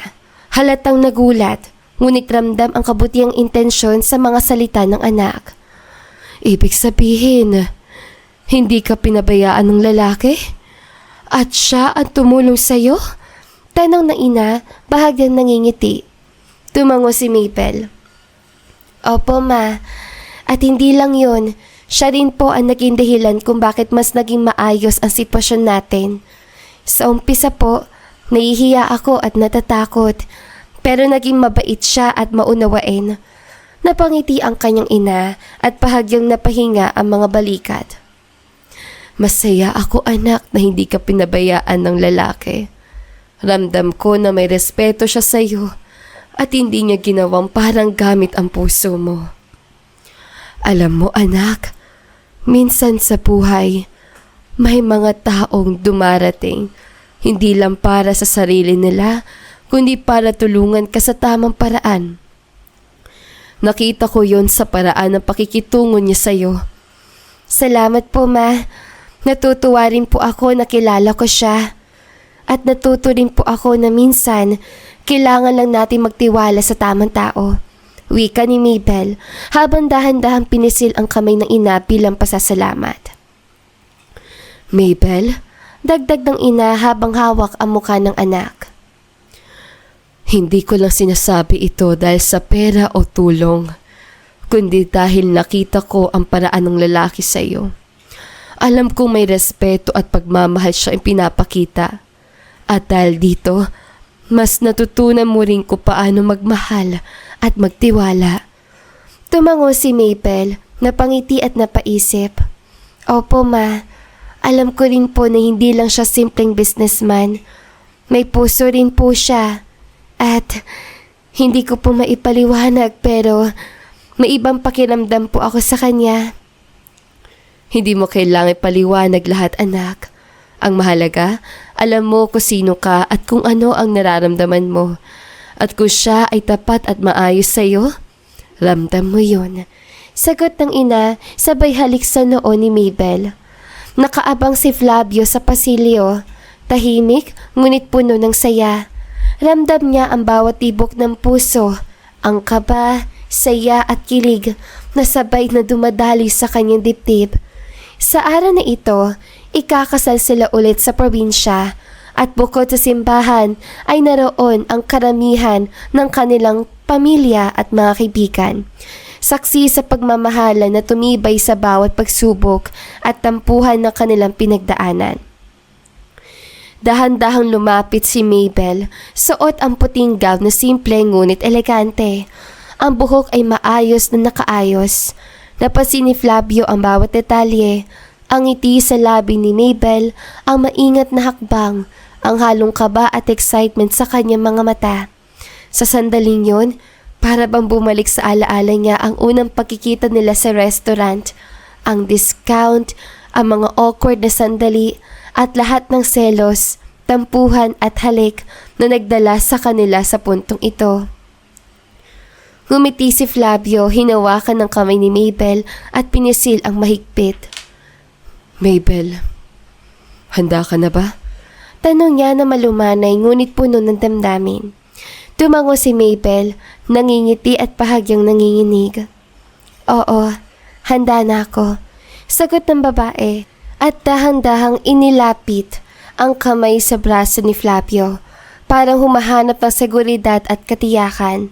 Halatang nagulat. Ngunit ramdam ang kabutiang intensyon sa mga salita ng anak. Ibig sabihin, hindi ka pinabayaan ng lalaki? At siya ang tumulong sa'yo? Tanong ng ina, bahagyang nangingiti. Tumango si Mabel. Opo, ma. At hindi lang yun, siya rin po ang naging dahilan kung bakit mas naging maayos ang sitwasyon natin. Sa umpisa po, nahihiya ako at natatakot. Pero naging mabait siya at maunawain. Napangiti ang kanyang ina at bahagyang napahinga ang mga balikat. Masaya ako anak na hindi ka pinabayaan ng lalaki. Ramdam ko na may respeto siya sa iyo at hindi niya ginawang parang gamit ang puso mo. Alam mo anak, minsan sa buhay, may mga taong dumarating hindi lang para sa sarili nila, kundi para tulungan ka sa tamang paraan. Nakita ko yon sa paraan ng pakikitungo niya sa iyo. Salamat po, ma. Natutuwa rin po ako na kilala ko siya. At natuto rin po ako na minsan, kailangan lang natin magtiwala sa tamang tao. Wika ni Mabel, habang dahan-dahang pinisil ang kamay ng ina bilang pasasalamat. Mabel, dagdag ng ina habang hawak ang mukha ng anak. Hindi ko lang sinasabi ito dahil sa pera o tulong, kundi dahil nakita ko ang paraan ng lalaki sa iyo. Alam kong may respeto at pagmamahal siya ang pinapakita. At dahil dito, mas natutunan mo rin ko paano magmahal at magtiwala. Tumango si Mabel, napangiti at napaisip. Opo, ma. Alam ko rin po na hindi lang siya simpleng businessman. May puso rin po siya. At hindi ko po maipaliwanag pero may ibang pakiramdam po ako sa kanya. Hindi mo kailangan ipaliwanag lahat anak. Ang mahalaga, alam mo kung sino ka at kung ano ang nararamdaman mo. At kung siya ay tapat at maayos sa iyo, ramdam mo yun. Sagot ng ina, sabay halik sa noo ni Mabel. Nakaabang si Flavio sa pasilyo. Tahimik, ngunit puno ng saya. Ramdam niya ang bawat tibok ng puso, ang kaba, saya at kilig na sabay na dumadali sa kanyang dibdib. Sa araw na ito, ikakasal sila ulit sa probinsya at bukod sa simbahan ay naroon ang karamihan ng kanilang pamilya at mga kaibigan. Saksi sa pagmamahalan na tumibay sa bawat pagsubok at tampuhan ng kanilang pinagdaanan. Dahan-dahang lumapit si Mabel, suot ang puting gown na simple ngunit elegante. Ang buhok ay maayos na nakaayos. Napansin ni Flavio ang bawat detalye, ang ngiti sa labi ni Mabel, ang maingat na hakbang, ang halong kaba at excitement sa kanyang mga mata. Sa sandaling yon, para bang bumalik sa alaala niya ang unang pagkikita nila sa restaurant, ang discount, ang mga awkward na sandali, at lahat ng selos, tampuhan at halik na nagdala sa kanila sa puntong ito. Ngumiti si Flavio, hinawakan ng kamay ni Mabel at pinisil ang mahigpit. Mabel, handa ka na ba? Tanong niya na malumanay ngunit puno ng damdamin. Tumango si Mabel, nangingiti at bahagyang nanginginig. Oo, handa na ako. Sagot ng babae at dahan-dahang inilapit ang kamay sa braso ni Flavio, parang humahanap ng seguridad at katiyakan.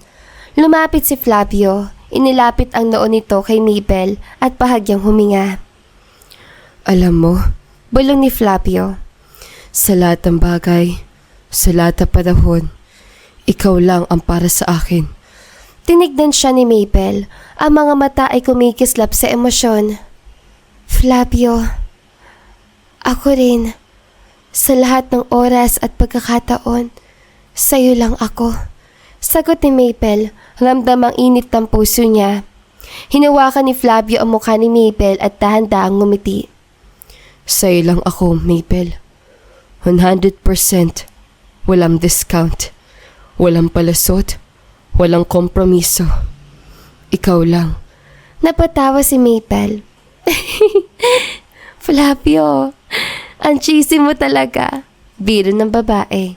Lumapit si Flavio, inilapit ang noo nito kay Mabel at bahagyang huminga. Alam mo, bulong ni Flavio, sa lahat ng bagay, sa lahat ng panahon, ikaw lang ang para sa akin. Tinignan siya ni Mabel. Ang mga mata ay kumikislap sa emosyon. Flavio, ako rin. Sa lahat ng oras at pagkakataon, sa'yo lang ako. Sagot ni Mabel, ramdam ang init ng puso niya. Hinawakan ni Flavio ang mukha ni Mabel at dahan-dahang ngumiti. Sa'yo lang ako, Mabel. 100%. Walang discount. Walang palasot. Walang kompromiso. Ikaw lang. Napatawa si Mabel. Flavio, ang cheesy mo talaga. Biro ng babae.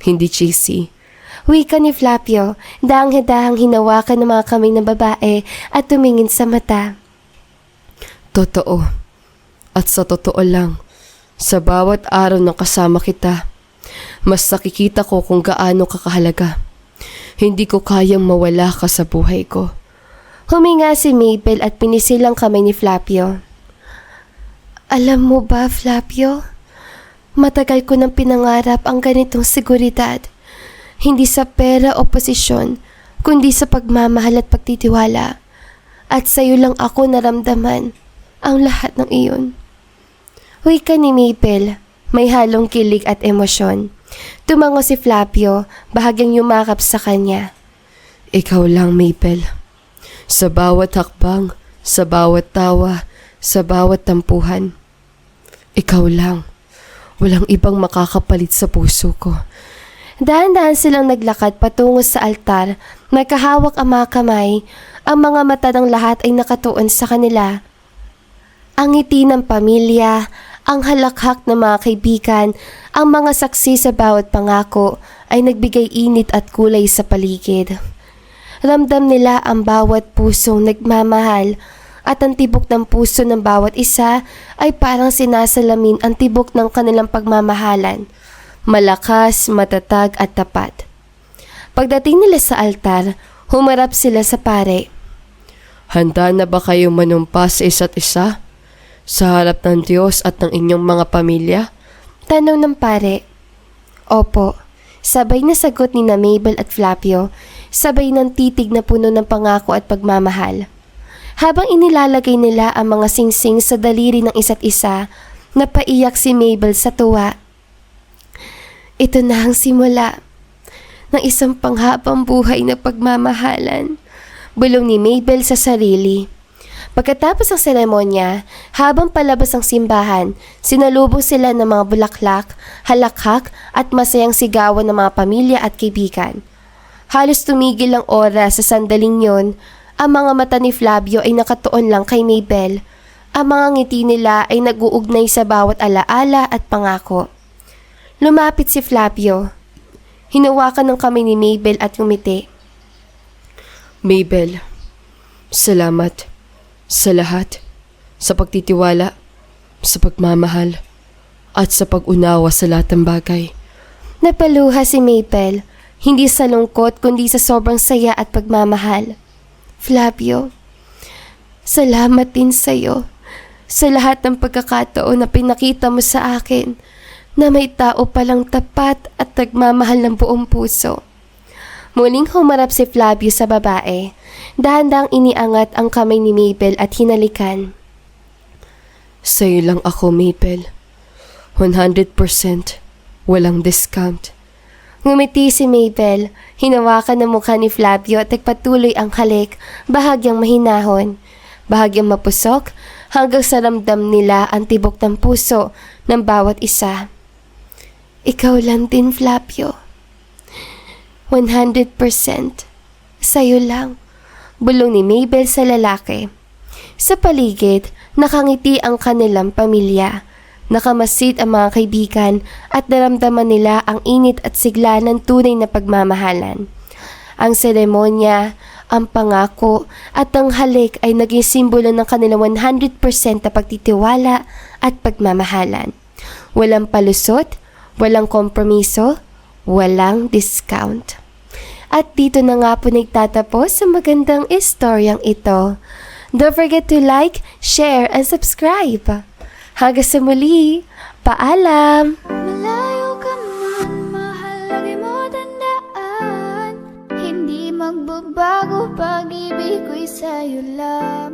Hindi cheesy. Wika ni Flavio, dahang-dahang hinawakan ng mga kamay ng babae at tumingin sa mata. Totoo. At sa totoo lang, sa bawat araw na kasama kita, mas nakikita ko kung gaano ka kahalaga. Hindi ko kayang mawala ka sa buhay ko. Huminga si Mabel at pinisil ang kamay ni Flavio. Alam mo ba, Flavio? Matagal ko nang pinangarap ang ganitong seguridad. Hindi sa pera o posisyon, kundi sa pagmamahal at pagtitiwala. At sa'yo lang ako naramdaman ang lahat ng iyon. Wika ni Mabel, may halong kilig at emosyon. Tumango si Flavio, bahagyang yumakap sa kanya. Ikaw lang, Mabel. Sa bawat hakbang, sa bawat tawa, sa bawat tampuhan. Ikaw lang. Walang ibang makakapalit sa puso ko. Dahan-dahan silang naglakad patungo sa altar, nagkahawak ang mga kamay, ang mga mata ng lahat ay nakatuon sa kanila. Ang ngiti ng pamilya, ang halakhak ng mga kaibigan, ang mga saksi sa bawat pangako ay nagbigay init at kulay sa paligid. Ramdam nila ang bawat pusong nagmamahal at ang tibok ng puso ng bawat isa ay parang sinasalamin ang tibok ng kanilang pagmamahalan. Malakas, matatag at tapat. Pagdating nila sa altar, humarap sila sa pare. Handa na ba kayong manumpa sa isa't isa? Sa harap ng Diyos at ng inyong mga pamilya? Tanong ng pare. Opo, sabay na sagot ni na Mabel at Flavio, sabay ng titig na puno ng pangako at pagmamahal. Habang inilalagay nila ang mga singsing sa daliri ng isa't isa, napaiyak si Mabel sa tuwa. Ito na ang simula ng isang panghabang buhay na pagmamahalan, bulong ni Mabel sa sarili. Pagkatapos ng seremonya, habang palabas ang simbahan, sinalubong sila ng mga bulaklak, halakhak at masayang sigawan ng mga pamilya at kaibigan. Halos tumigil ang oras sa sandaling yon. Ang mga mata ni Flavio ay nakatuon lang kay Mabel. Ang mga ngiti nila ay nag-uugnay sa bawat alaala at pangako. Lumapit si Flavio. Hinawakan ng kamay ni Mabel at ngumiti. Mabel, salamat sa lahat, sa pagtitiwala, sa pagmamahal, at sa pag-unawa sa lahat ng bagay. Napaluha si Mabel, hindi sa lungkot kundi sa sobrang saya at pagmamahal. Flavio, salamat din sa'yo sa lahat ng pagkakataon na pinakita mo sa akin na may tao palang tapat at nagmamahal ng buong puso. Muling humarap si Flavio sa babae. Dahan-dahang iniangat ang kamay ni Mabel at hinalikan. Sa'yo lang ako, Mabel. 100%. Walang discount. Ngumiti si Mabel. Hinawakan ng mukha ni Flavio at nagpatuloy ang halik, bahagyang mahinahon, bahagyang mapusok, hanggang sa ramdam nila ang tibok ng puso ng bawat isa. Ikaw lang din, Flavio. 100%. Sa'yo lang. Bulong ni Mabel sa lalaki. Sa paligid, nakangiti ang kanilang pamilya. Nakamasid ang mga kaibigan at naramdaman nila ang init at sigla ng tunay na pagmamahalan. Ang seremonya, ang pangako at ang halik ay naging simbolo ng kanilang 100% na pagtitiwala at pagmamahalan. Walang palusot, walang kompromiso, walang discount. At dito na nga po nagtatapos sa magandang istoryang ito. Don't forget to like, share, and subscribe. Hanggang sa muli, paalam! Malayo ka man, mahal, lagi mo tandaan, hindi magbabago sa'yo lang.